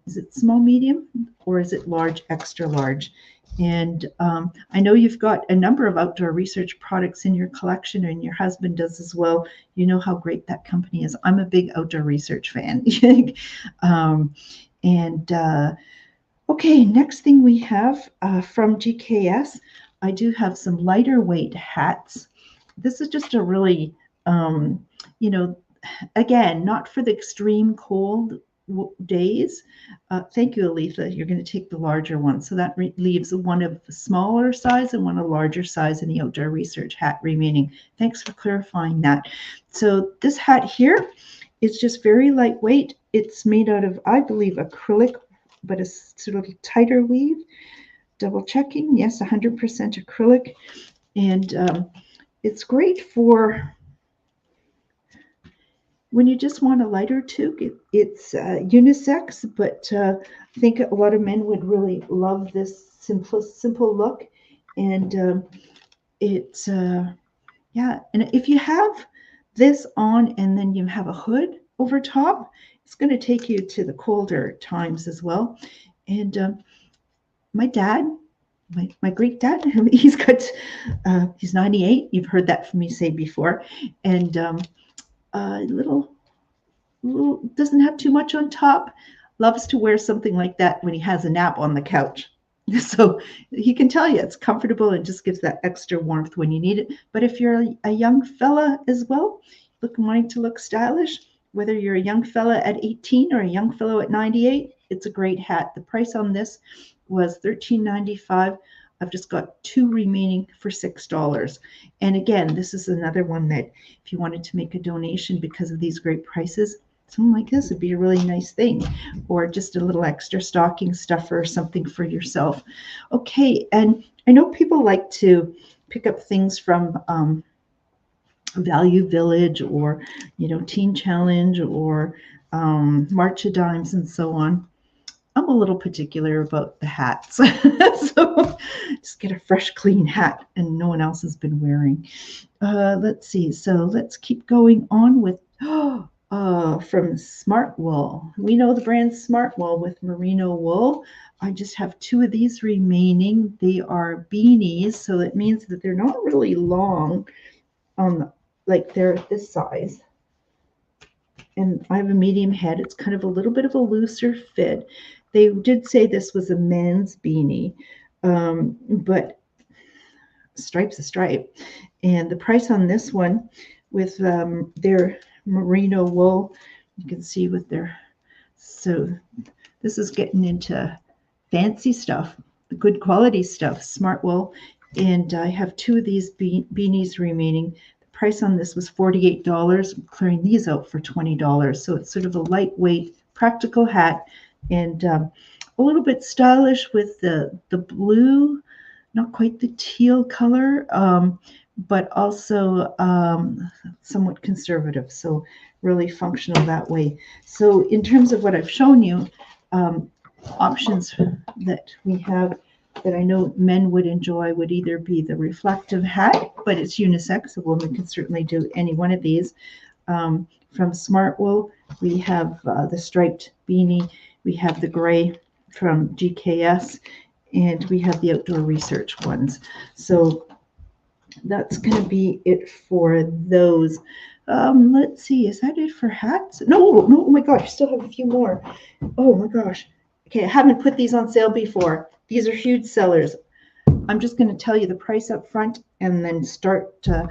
is it small, medium, or is it large, extra large? And I know you've got a number of Outdoor Research products in your collection, and your husband does as well. You know how great that company is. I'm a big Outdoor Research fan. Okay, next thing we have from GKS, I do have some lighter weight hats. This is just a really, again, not for the extreme cold days. Thank you, Aletha. You're going to take the larger one. So that leaves one of the smaller size and one of larger size in the Outdoor Research hat remaining. Thanks for clarifying that. So this hat here is just very lightweight. It's made out of, I believe, acrylic, but a sort of tighter weave. Double checking. Yes, 100% acrylic. And it's great for when you just want a lighter toque. It's unisex, but I think a lot of men would really love this simple look. And it's, yeah, and if you have this on and then you have a hood over top, it's going to take you to the colder times as well. And my dad, my great dad, he's 98. You've heard that from me say before. And little doesn't have too much on top, loves to wear something like that when he has a nap on the couch. So he can tell you it's comfortable and just gives that extra warmth when you need it. But if you're a young fella as well, wanting to look stylish, whether you're a young fella at 18 or a young fellow at 98, it's a great hat. The price on this was $13.95. I've just got two remaining for $6. And again, this is another one that if you wanted to make a donation because of these great prices, something like this would be a really nice thing, or just a little extra stocking stuffer or something for yourself. Okay, and I know people like to pick up things from Value Village or, Teen Challenge or March of Dimes and so on. I'm a little particular about the hats. So just get a fresh, clean hat and no one else has been wearing. Let's see. So let's keep going on with, from Smart Wool. We know the brand Smart Wool with merino wool. I just have two of these remaining. They are beanies, so it means that they're not really long like they're this size. And I have a medium head. It's kind of a little bit of a looser fit. They did say this was a men's beanie, but stripe's a stripe. And the price on this one with their merino wool, you can see with their, so this is getting into fancy stuff, good quality stuff, Smart Wool. And I have two of these beanies remaining. The price on this was $48. I'm clearing these out for $20. So it's sort of a lightweight, practical hat, and a little bit stylish with the blue, not quite the teal color, but also somewhat conservative. So really functional that way. So in terms of what I've shown you, options that we have that I know men would enjoy would either be the reflective hat, but it's unisex. A woman can certainly do any one of these. From Smart Wool, we have the striped beanie. We have the gray from GKS, and we have the outdoor research ones. So that's going to be it for those. Let's see, is that it for hats? No, oh my gosh, I still have a few more. Oh my gosh. Okay, I haven't put these on sale before. These are huge sellers. I'm just going to tell you the price up front and then start to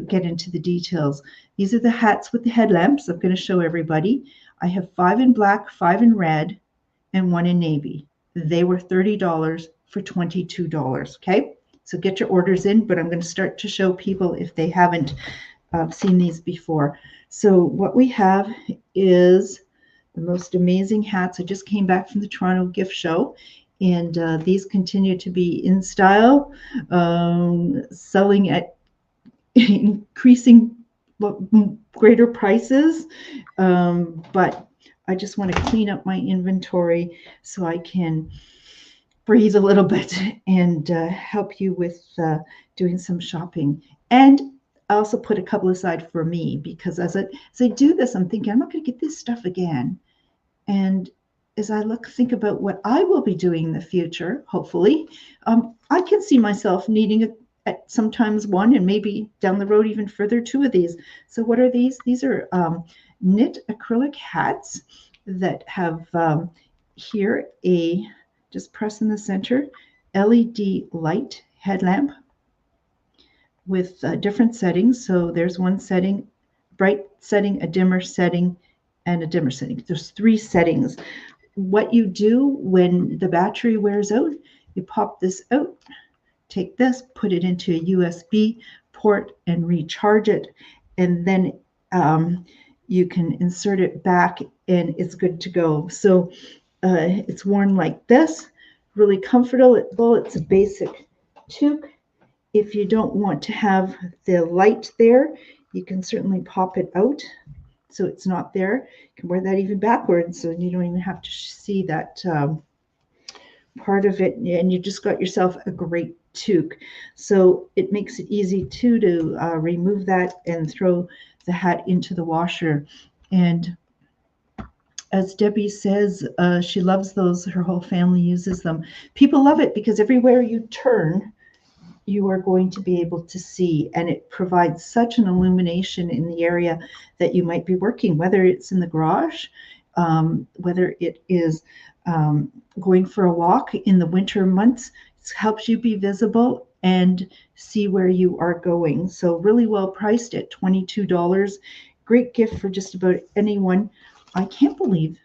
get into the details. These are the hats with the headlamps. I'm going to show everybody. I have 5 in black, 5 in red, and 1 in navy. They were $30 for $22. Okay, so get your orders in, but I'm going to start to show people if they haven't seen these before. So what we have is the most amazing hats. I just came back from the Toronto Gift Show, and these continue to be in style, selling at increasing greater prices, but I just want to clean up my inventory so I can breathe a little bit and help you with doing some shopping. And I also put a couple aside for me, because as I do this, I'm thinking I'm not going to get this stuff again. And as I think about what I will be doing in the future, hopefully, I can see myself needing at sometimes one, and maybe down the road even further, 2 of these. So what are these? These are knit acrylic hats that have here just press in the center, LED light headlamp with different settings. So there's one setting, bright setting, a dimmer setting, and a dimmer setting. There's 3 settings. What you do when the battery wears out, you pop this out, take this, put it into a USB port and recharge it, and then you can insert it back and it's good to go. So it's worn like this, really comfortable. It's a basic toque. If you don't want to have the light there, you can certainly pop it out so it's not there. You can wear that even backwards, so you don't even have to see that part of it, and you just got yourself a great toque. So it makes it easy too to remove that and throw the hat into the washer. And as Debbie says, she loves those. Her whole family uses them. People love it because everywhere you turn, you are going to be able to see, and it provides such an illumination in the area that you might be working, whether it's in the garage, whether it is going for a walk in the winter months. It helps you be visible and see where you are going. So really well priced at $22. Great gift for just about anyone. I can't believe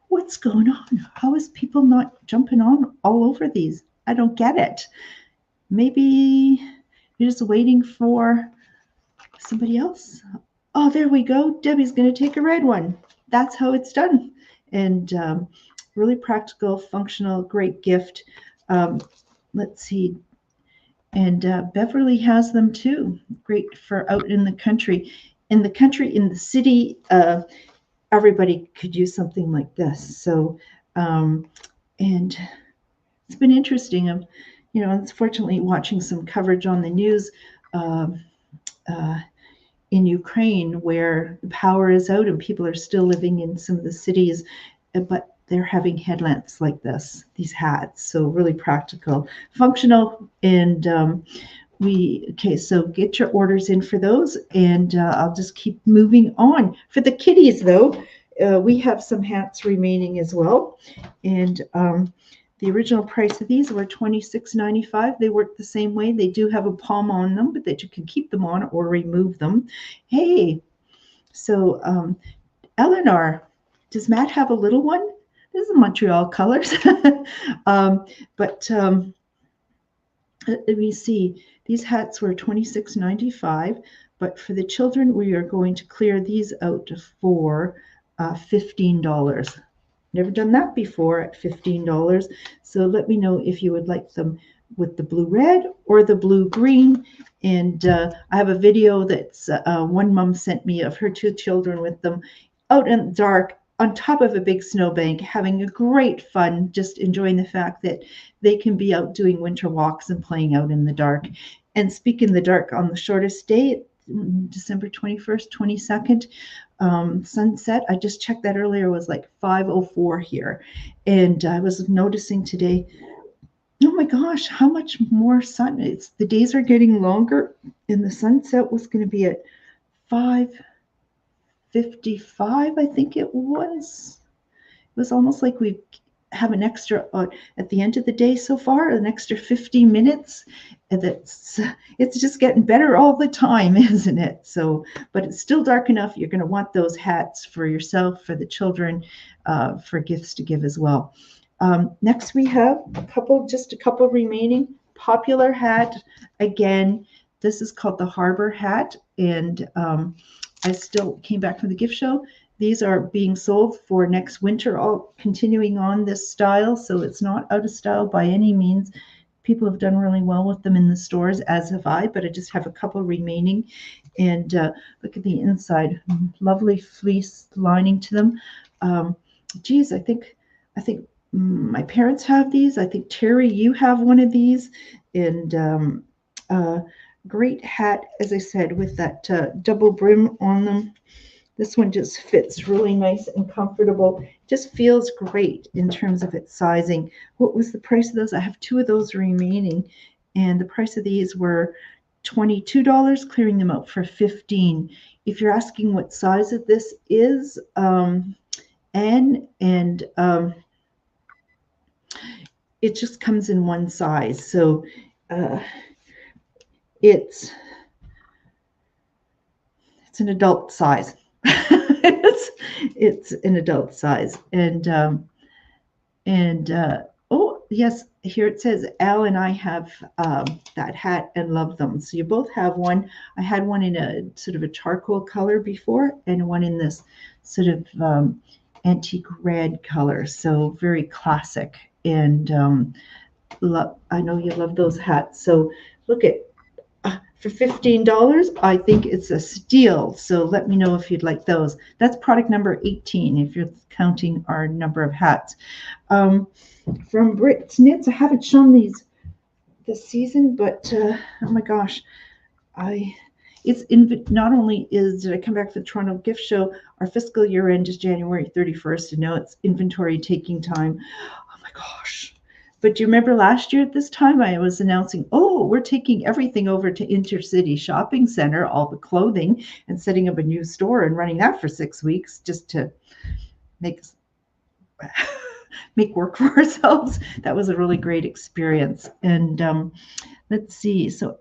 what's going on. How is people not jumping on all over these? I don't get it. Maybe you're just waiting for somebody else. Oh, there we go. Debbie's going to take a red one. That's how it's done. And really practical, functional, great gift. Let's see. And Beverly has them too. Great for out in the country. In the city, everybody could use something like this. So, and it's been interesting. Unfortunately, watching some coverage on the news in Ukraine where the power is out and people are still living in some of the cities, but they're having headlamps like this, these hats. So really practical, functional, and okay, so get your orders in for those, and I'll just keep moving on. For the kiddies, though, we have some hats remaining as well, and the original price of these were $26.95. They work the same way. They do have a palm on them, but that you can keep them on or remove them. Hey, so Eleanor, does Matt have a little one? This is Montreal colors. But let me see. These hats were $26.95, but for the children, we are going to clear these out for $15. Never done that before at $15. So let me know if you would like them with the blue red or the blue green. And I have a video that's one mom sent me of her 2 children with them out in the dark on top of a big snowbank, having a great fun, just enjoying the fact that they can be out doing winter walks and playing out in the dark. And speak in the dark on the shortest day, December 21st, 22nd, sunset. I just checked that earlier, was like 5:04 here. And I was noticing today, oh my gosh, how much more sun. The days are getting longer, and the sunset was going to be at 5:55, I think it was. It was almost like we have an extra at the end of the day so far, an extra 50 minutes. And it's just getting better all the time, isn't it? So, but it's still dark enough. You're going to want those hats for yourself, for the children, for gifts to give as well. Next, we have just a couple remaining. Popular hat. Again, this is called the Harbor hat, and I still came back from the gift show. These are being sold for next winter, all continuing on this style, so it's not out of style by any means. People have done really well with them in the stores, as have I, but I just have a couple remaining. And look at the inside, lovely fleece lining to them. Geez, I think my parents have these. I think Terry, you have one of these, and great hat, as I said, with that double brim on them. This one just fits really nice and comfortable. Just feels great in terms of its sizing. What was the price of those? I have 2 of those remaining, and the price of these were $22, clearing them out for $15. If you're asking what size of this is, N, and it just comes in one size. So it's an adult size. it's an adult size, and oh yes, here it says Al and I have that hat and love them. So you both have one. I had one in a sort of a charcoal color before, and one in this sort of antique red color. So very classic, and I know you love those hats. So look at. For $15, I think it's a steal. So let me know if you'd like those. That's product number 18, if you're counting our number of hats. From Brit's Knits, I haven't shown these this season, but oh my gosh, not only did I come back to the Toronto Gift Show, our fiscal year end is January 31st, and now it's inventory taking time. Oh my gosh. But do you remember last year at this time, I was announcing, oh, we're taking everything over to Intercity Shopping Center, all the clothing, and setting up a new store and running that for 6 weeks just to make work for ourselves. That was a really great experience. And let's see. So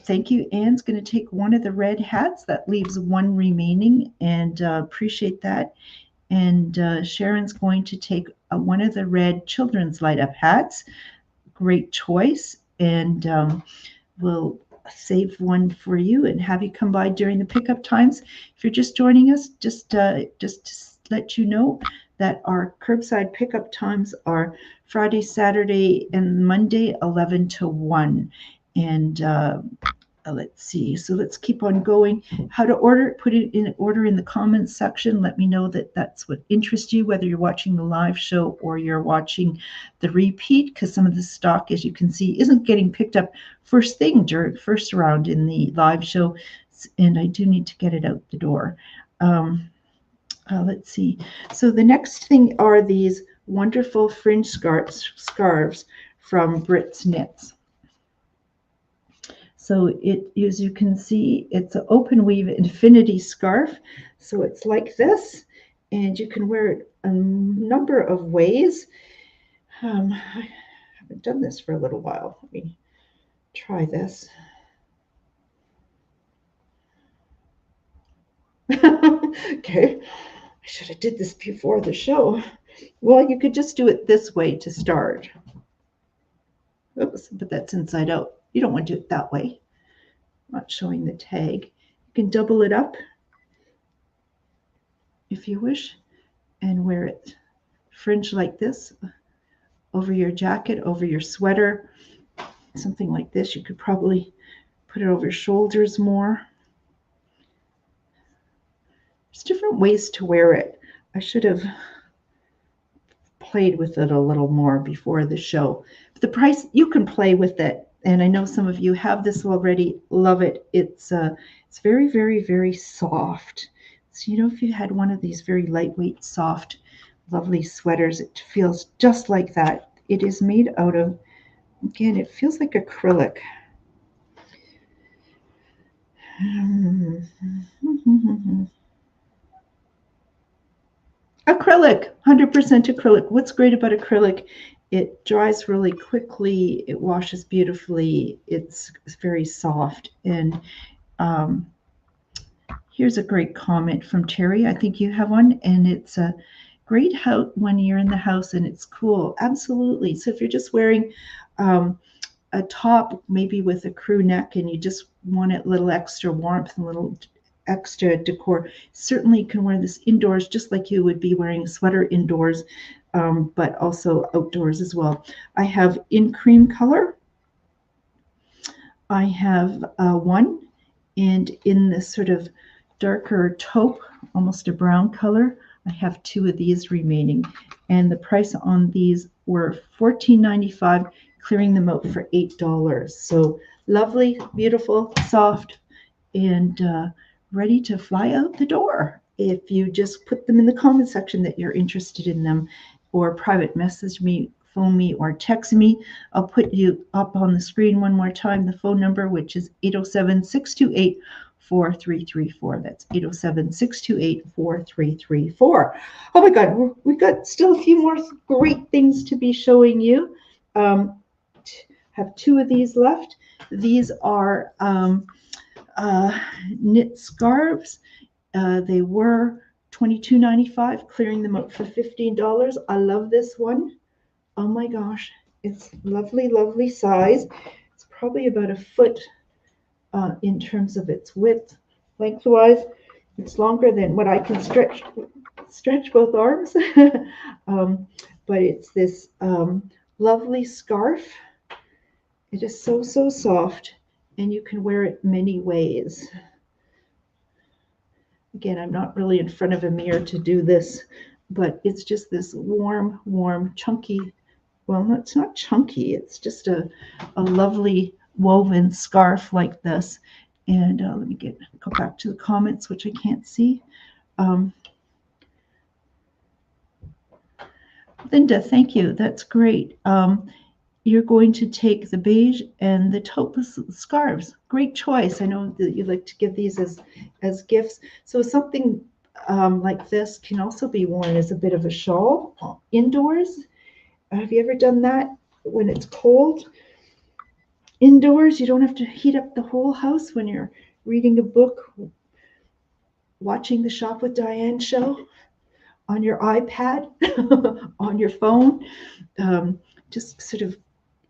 thank you. Anne's going to take one of the red hats. That leaves one remaining, and appreciate that. And Sharon's going to take one of the red children's light up hats. Great choice. And we'll save one for you and have you come by during the pickup times. If you're just joining us, just to let you know that our curbside pickup times are Friday, Saturday, and Monday, 11 to 1. And let's see. So let's keep on going. How to order, put it in order in the comments section. Let me know that that's what interests you, whether you're watching the live show or you're watching the repeat, because some of the stock, as you can see, isn't getting picked up first round in the live show. and I do need to get it out the door. Let's see. So the next thing are these wonderful fringe scarves from Brit's Knits. So it, as you can see, it's an open weave infinity scarf. So it's like this, and you can wear it a number of ways. I haven't done this for a little while. Let me try this. Okay, I should have did this before the show. Well, you could just do it this way to start. Oops, but that's inside out. You don't want to do it that way. I'm not showing the tag. You can double it up if you wish and wear it fringe like this over your jacket, over your sweater, something like this. You could probably put it over your shoulders more. There's different ways to wear it. I should have played with it a little more before the show. But the price, you can play with it. And I know some of you have this already, love it. It's very, very, very soft. So, you know, if you had one of these very lightweight, soft, lovely sweaters, it feels just like that. It is made out of, again, it feels like acrylic. Acrylic, 100% acrylic. What's great about acrylic? It dries really quickly. It washes beautifully. It's very soft. And here's a great comment from Terry. I think you have one, and it's a great house when you're in the house and it's cool. Absolutely. So if you're just wearing a top, maybe with a crew neck, and you just want a little extra warmth and a little extra decor, certainly you can wear this indoors just like you would be wearing a sweater indoors, but also outdoors as well. I have in cream color. I have one, and in this sort of darker taupe, almost a brown color, I have two of these remaining, and the price on these were $14.95, clearing them out for $8. So lovely, beautiful, soft, and ready to fly out the door. If you just put them in the comment section that you're interested in them, or private message me, phone me, or text me. I'll put you up on the screen one more time, the phone number, which is 807-628-4334. That's 807-628-4334. Oh my God, we've got still a few more great things to be showing you. Have two of these left. These are knit scarves. They were $22.95, clearing them out for $15. I love this one. Oh my gosh, it's lovely, lovely size. It's probably about a foot in terms of its width. Lengthwise, it's longer than what I can stretch both arms. But it's this lovely scarf. It is so, so soft, and you can wear it many ways. Again, I'm not really in front of a mirror to do this, but it's just this warm, warm, chunky, well, it's not chunky, it's just a lovely woven scarf like this. And let me go back to the comments, which I can't see. Linda, thank you. That's great. You're going to take the beige and the taupe scarves. Great choice. I know that you like to give these as gifts. So something like this can also be worn as a bit of a shawl indoors. Have you ever done that when it's cold? Indoors, you don't have to heat up the whole house when you're reading a book, watching the Shop with Diane show on your iPad, on your phone, just sort of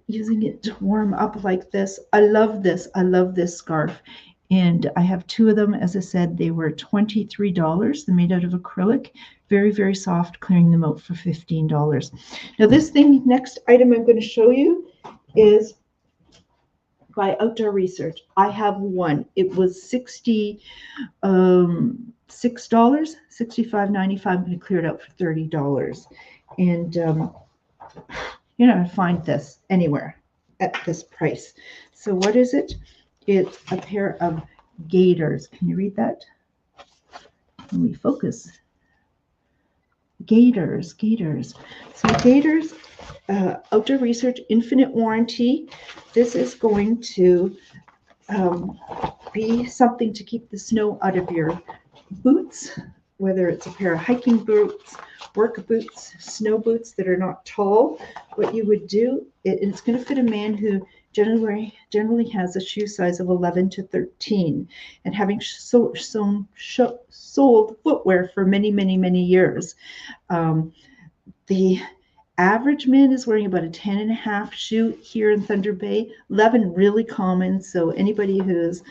using it to warm up like this. I love this. I love this scarf. And I have two of them. As I said, they were $23. They're made out of acrylic. Very, very soft, clearing them out for $15. Now this thing, next item I'm going to show you is by Outdoor Research. I have one. It was $66, $65.95. I'm going to clear it out for $30. And you're not going to find this anywhere at this price. So what is it? It's a pair of Gaiters. Can you read that? Let me focus. Gaiters. So gaiters, outdoor research, infinite warranty. This is going to be something to keep the snow out of your boots, whether it's a pair of hiking boots, work boots, snow boots that are not tall. What you would do, it's going to fit a man who generally has a shoe size of 11 to 13, and having sold footwear for many years. The average man is wearing about a 10.5 shoe here in Thunder Bay. 11 really common, so anybody who's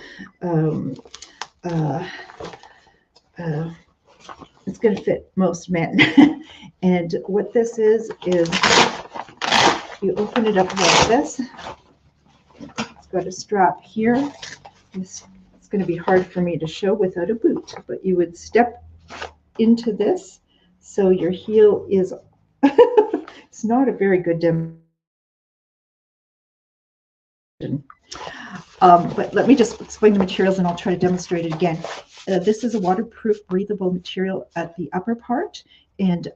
it's going to fit most men. And what this is you open it up like this. It's got a strap here. It's going to be hard for me to show without a boot, but you would step into this so your heel is it's not a very good demonstration. But let me just explain the materials and I'll try to demonstrate it again. This is a waterproof, breathable material at the upper part, and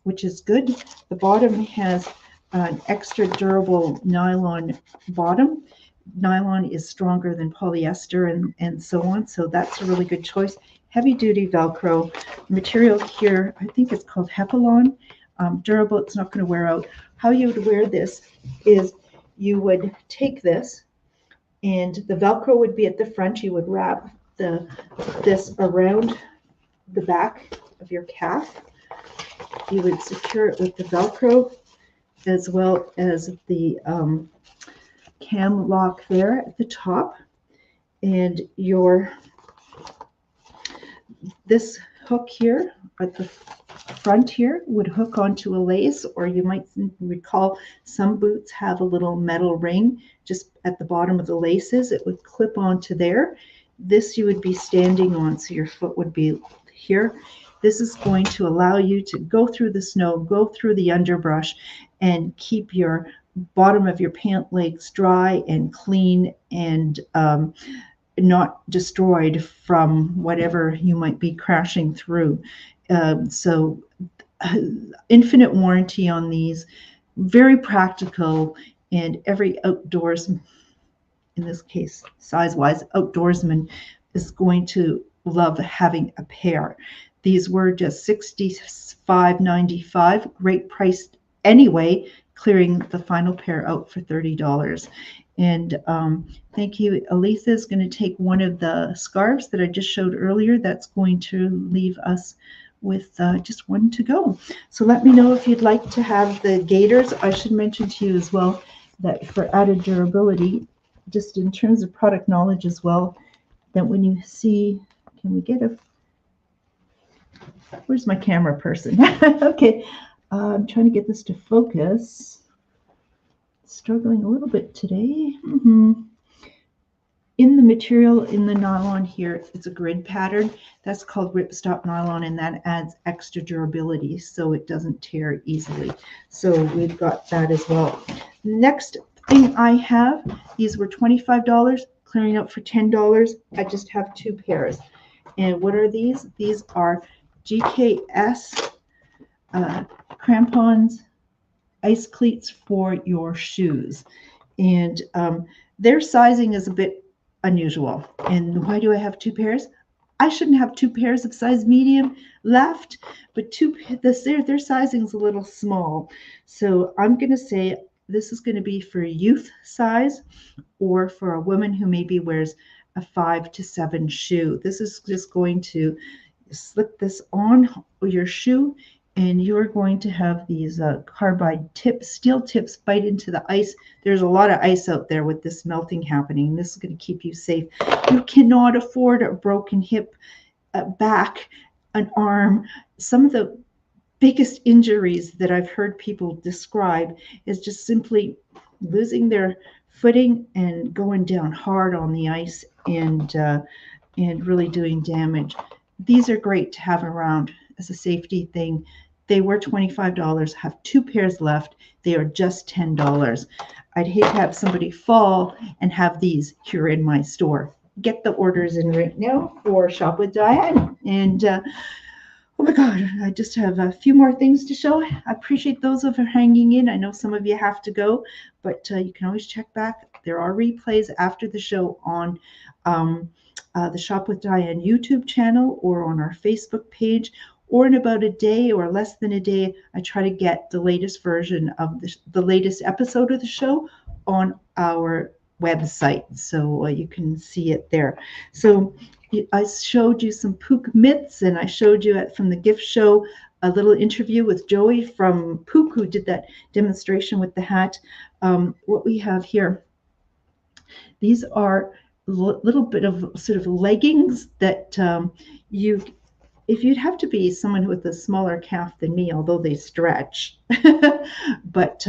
which is good. The bottom has an extra durable nylon bottom. Nylon is stronger than polyester and so on, so that's a really good choice. Heavy duty Velcro material here, I think it's called Hepalon. Durable, it's not going to wear out. How you would wear this is you would take this, and the Velcro would be at the front. You would wrap this around the back of your calf. You would secure it with the Velcro as well as the cam lock there at the top. And this hook here at the front here would hook onto a lace, or you might recall some boots have a little metal ring just at the bottom of the laces. It would clip onto there. This you would be standing on, so your foot would be here. This is going to allow you to go through the snow, go through the underbrush, and keep your bottom of your pant legs dry and clean and not destroyed from whatever you might be crashing through. So infinite warranty on these, very practical, and every outdoors, in this case size-wise, outdoorsman is going to love having a pair. These were just $65.95, great price anyway, clearing the final pair out for $30. And thank you. Aletha is going to take one of the scarves that I just showed earlier. That's going to leave us with just one to go. So let me know if you'd like to have the gaiters. I should mention to you as well that for added durability, just in terms of product knowledge as well, that when you see, can we get where's my camera person? Okay, I'm trying to get this to focus. Struggling a little bit today. In the material, in the nylon here, it's a grid pattern. That's called ripstop nylon, and that adds extra durability so it doesn't tear easily. So we've got that as well. Next thing I have, these were $25, clearing out for $10. I just have two pairs. And what are these? These are GKS crampons, ice cleats for your shoes. And their sizing is a bit unusual. And why do I have two pairs? I shouldn't have two pairs of size medium left, but their sizing is a little small. So I'm going to say this is going to be for youth size, or for a woman who maybe wears a 5 to 7 shoe. This is just going to slip this on your shoe, and you're going to have these carbide tips, steel tips bite into the ice. There's a lot of ice out there with this melting happening. This is going to keep you safe. You cannot afford a broken hip, a back, an arm. Some of the biggest injuries that I've heard people describe is just simply losing their footing and going down hard on the ice and really doing damage. These are great to have around as a safety thing. They were $25, have two pairs left. They are just $10. I'd hate to have somebody fall and have these here in my store. get the orders in right now for Shop with Diane. And oh my God, I just have a few more things to show. I appreciate those of you hanging in. I know some of you have to go, but you can always check back. There are replays after the show on the Shop with Diane YouTube channel or on our Facebook page. Or in about a day or less than a day, I try to get the latest version of the latest episode of the show on our website, so you can see it there. So I showed you some Pook myths, and I showed you from the gift show a little interview with Joey from Pook, who did that demonstration with the hat. What we have here, these are little bit of sort of leggings that if you'd have to be someone with a smaller calf than me, although they stretch, but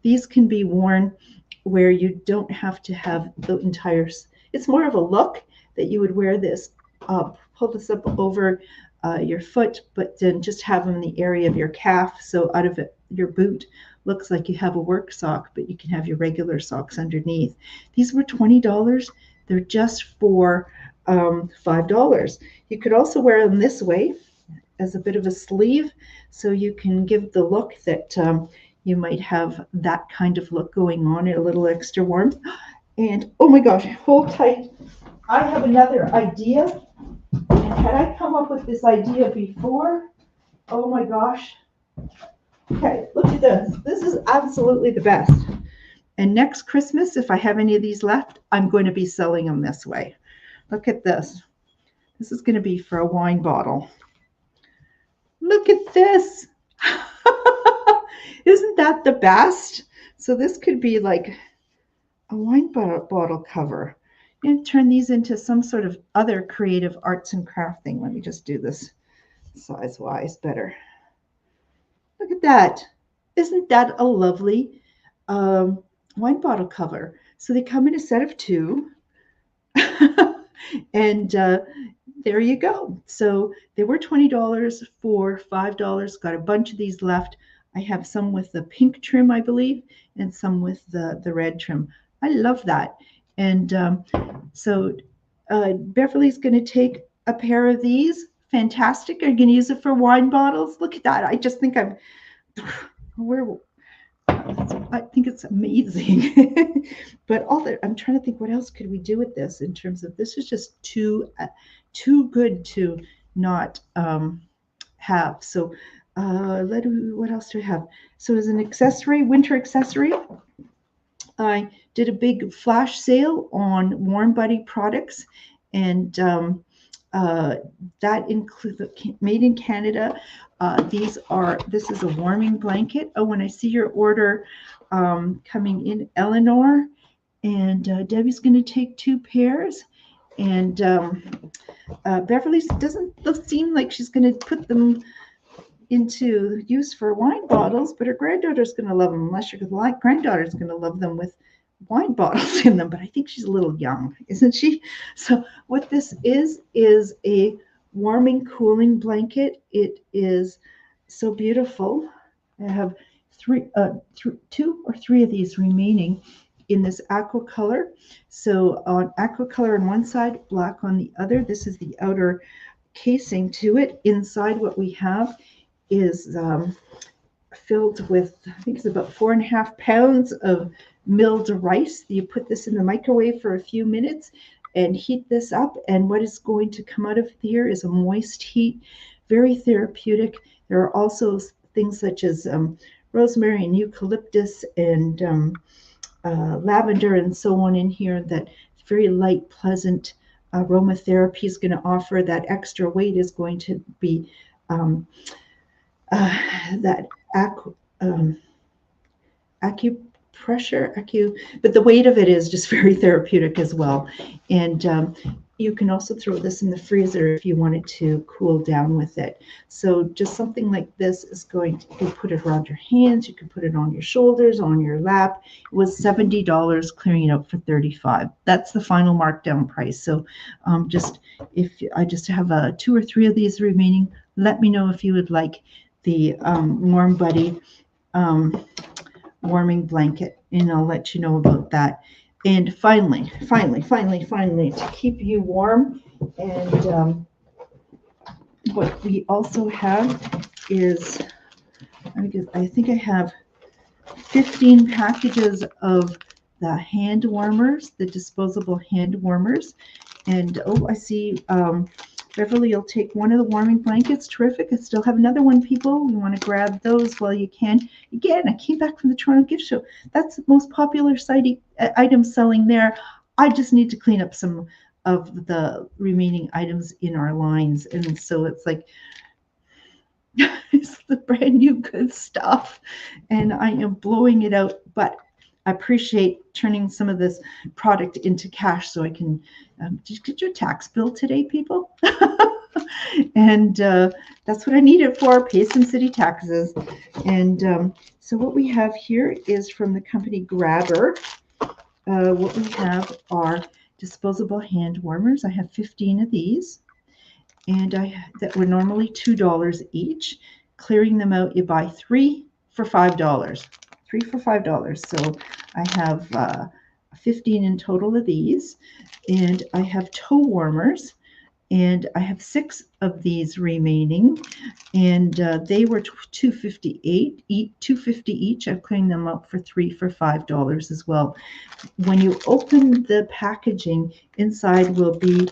these can be worn where you don't have to have the entire, it's more of a look that you would wear this, pull this up over your foot, but then just have them in the area of your calf. So out of it, your boot looks like you have a work sock, but you can have your regular socks underneath. These were $20. They're just for $5. You could also wear them this way as a bit of a sleeve, so you can give the look that you might have that kind of look going on, a little extra warmth. And oh my gosh, hold tight. I have another idea. And had I come up with this idea before, oh my gosh. Okay, look at this. This is absolutely the best. And next Christmas, if I have any of these left, I'm going to be selling them this way. Look at this. This is going to be for a wine bottle. Look at this. Isn't that the best? So this could be like a wine bottle cover. And turn these into some sort of other creative arts and craft thing. Let me just do this size-wise better. Look at that. Isn't that a lovely wine bottle cover? So they come in a set of 2. And there you go. So they were $20 for $5. Got a bunch of these left. I have some with the pink trim, I believe, and some with the red trim. I love that. And so Beverly's going to take a pair of these. Fantastic. Are you going to use it for wine bottles? Look at that. I just think I think it's amazing. But I'm trying to think, what else could we do with this in terms of, this is just too good to not have. So what else do we have? So as an accessory, winter accessory, I did a big flash sale on Warm Buddy products, and that includes made in Canada. This is a warming blanket. Oh, when I see your order coming in, Eleanor, and Debbie's going to take 2 pairs, and Beverly doesn't seem like she's going to put them into use for wine bottles, but her granddaughter's going to love them, unless your granddaughter's going to love them with wine bottles in them. But I think she's a little young, isn't she? So what this is a warming, cooling blanket. It is so beautiful. I have 2 or 3 of these remaining in this aqua color. So on aqua color on one side, black on the other. This is the outer casing to it. Inside, what we have is filled with, I think it's about 4.5 pounds of milled rice. You put this in the microwave for a few minutes and heat this up, and what is going to come out of here is a moist heat, very therapeutic. There are also things such as rosemary and eucalyptus and lavender and so on in here, that very light, pleasant aromatherapy is going to offer. That extra weight is going to be acupressure, but the weight of it is just very therapeutic as well. And you can also throw this in the freezer if you wanted to cool down with it. So just something like this is going to, you can put it around your hands, you can put it on your shoulders, on your lap. It was $70, clearing it out for $35. That's the final markdown price. So if I just have 2 or 3 of these remaining, let me know if you would like the Warm Buddy warming blanket, and I'll let you know about that. And finally, to keep you warm, and what we also have is, I think I have 15 packages of the hand warmers, the disposable hand warmers. And oh, I see Beverly, you'll take one of the warming blankets. Terrific. I still have another one, people. You want to grab those while you can. Again, I came back from the Toronto Gift Show. That's the most popular item selling there. I just need to clean up some of the remaining items in our lines. And so it's like, it's the brand new good stuff. And I am blowing it out. But I appreciate turning some of this product into cash so I can just get your tax bill today, people. And that's what I need it for, pay some city taxes. And so what we have here is from the company Grabber. What we have are disposable hand warmers. I have 15 of these, and that were normally $2 each. Clearing them out, you buy 3 for $5. 3 for $5. So I have 15 in total of these, and I have toe warmers, and I have 6 of these remaining, and they were $2.50 each. I'm clearing them up for 3 for $5 as well. When you open the packaging, inside will be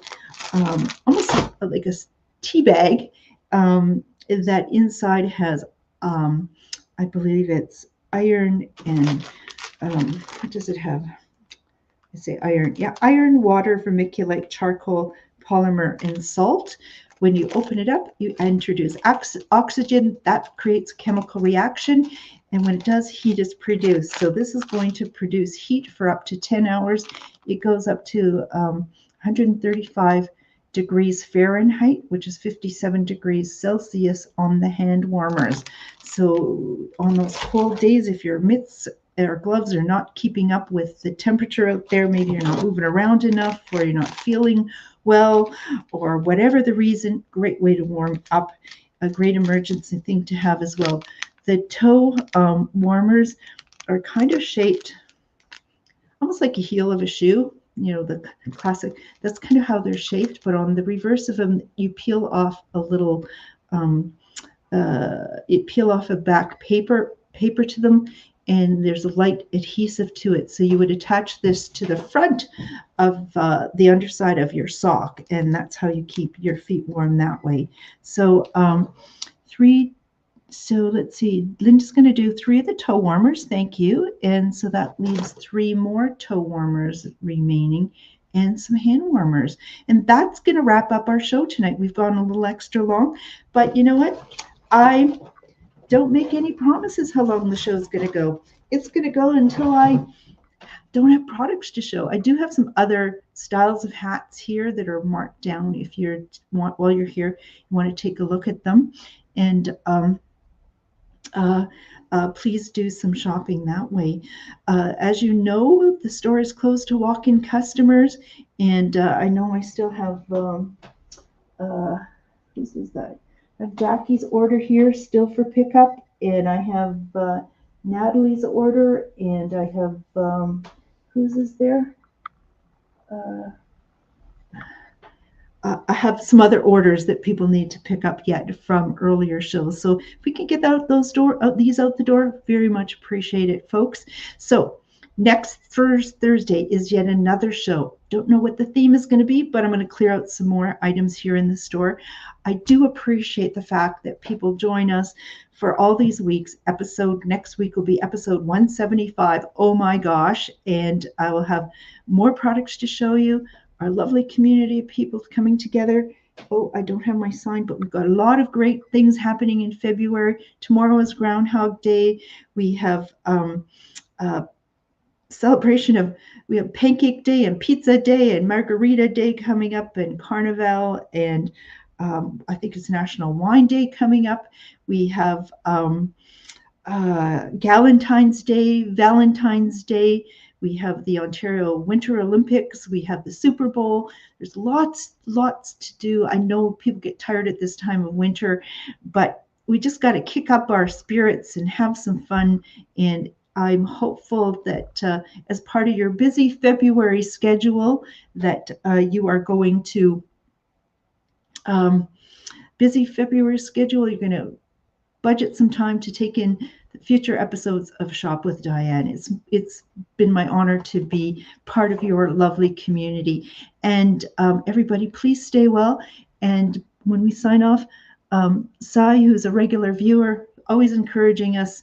almost like a tea bag. That inside has, I believe it's iron and what does it have? I say iron. Yeah, iron, water, vermiculite, charcoal, polymer, and salt. When you open it up, you introduce oxygen. That creates a chemical reaction. And when it does, heat is produced. So this is going to produce heat for up to 10 hours. It goes up to 135 degrees Fahrenheit, which is 57 degrees Celsius on the hand warmers. So on those cold days, if your mitts or gloves are not keeping up with the temperature out there, maybe you're not moving around enough, or you're not feeling well, or whatever the reason, great way to warm up, a great emergency thing to have as well. The toe warmers are kind of shaped almost like a heel of a shoe, you know, the classic. That's kind of how they're shaped, but on the reverse of them, you peel off a little, peel off a back paper to them, and there's a light adhesive to it. So you would attach this to the front of the underside of your sock, and that's how you keep your feet warm that way. So so let's see, Linda's going to do 3 of the toe warmers. Thank you. And so that leaves 3 more toe warmers remaining and some hand warmers. And that's going to wrap up our show tonight. We've gone a little extra long, but you know what? I don't make any promises how long the show is going to go. It's going to go until I don't have products to show. I do have some other styles of hats here that are marked down. If you want, while you're here, you want to take a look at them. And please do some shopping that way. As you know, the store is closed to walk-in customers, and I know I still have whose is that? I have Jackie's order here still for pickup, and I have Natalie's order, and I have whose is there? I have some other orders that people need to pick up yet from earlier shows. So if we can get these out the door, very much appreciate it, folks. So next Thursday is yet another show. Don't know what the theme is going to be, but I'm going to clear out some more items here in the store. I do appreciate the fact that people join us for all these weeks. Next week will be episode 175. Oh my gosh. And I will have more products to show you. Our lovely community of people coming together. Oh, I don't have my sign, but we've got a lot of great things happening in February. Tomorrow is Groundhog Day. We have we have Pancake Day and Pizza Day and Margarita Day coming up, and Carnival, and I think it's National Wine Day coming up. We have Galentine's Day, Valentine's Day. We have the Ontario Winter Olympics. We have the Super Bowl. There's lots to do. I know people get tired at this time of winter, but we just got to kick up our spirits and have some fun. And I'm hopeful that as part of your busy February schedule, that you are going to um, busy February schedule. You're going to budget some time to take in the future episodes of Shop with Diane. It's been my honor to be part of your lovely community. And everybody, please stay well. And when we sign off, Sai, who's a regular viewer, always encouraging us,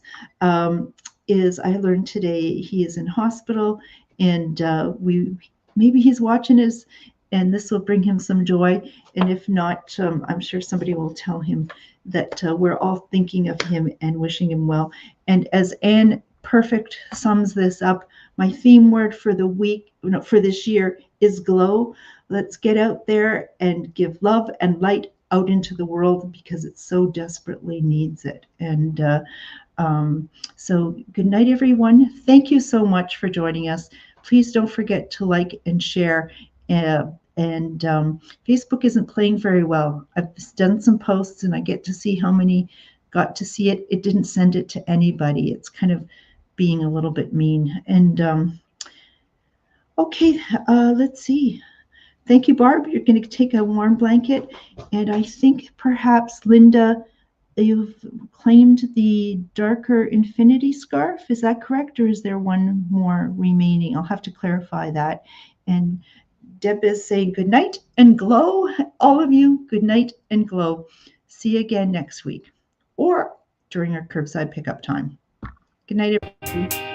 is I learned today he is in hospital, and we maybe he's watching us, and this will bring him some joy. And if not, I'm sure somebody will tell him that we're all thinking of him and wishing him well. And as Anne Perfect sums this up, my theme word for the week, for this year, is glow. Let's get out there and give love and light out into the world because it so desperately needs it. And so good night, everyone. Thank you so much for joining us. Please don't forget to like and share. And Facebook isn't playing very well. I've done some posts and I get to see how many got to see it. It didn't send it to anybody. It's kind of being a little bit mean. And okay, let's see. Thank you, Barb. You're going to take a warm blanket. And I think perhaps, Linda, you've claimed the darker infinity scarf. Is that correct? Or is there one more remaining? I'll have to clarify that. And Deb is saying good night and glow. All of you, good night and glow. See you again next week or during our curbside pickup time. Good night, everybody.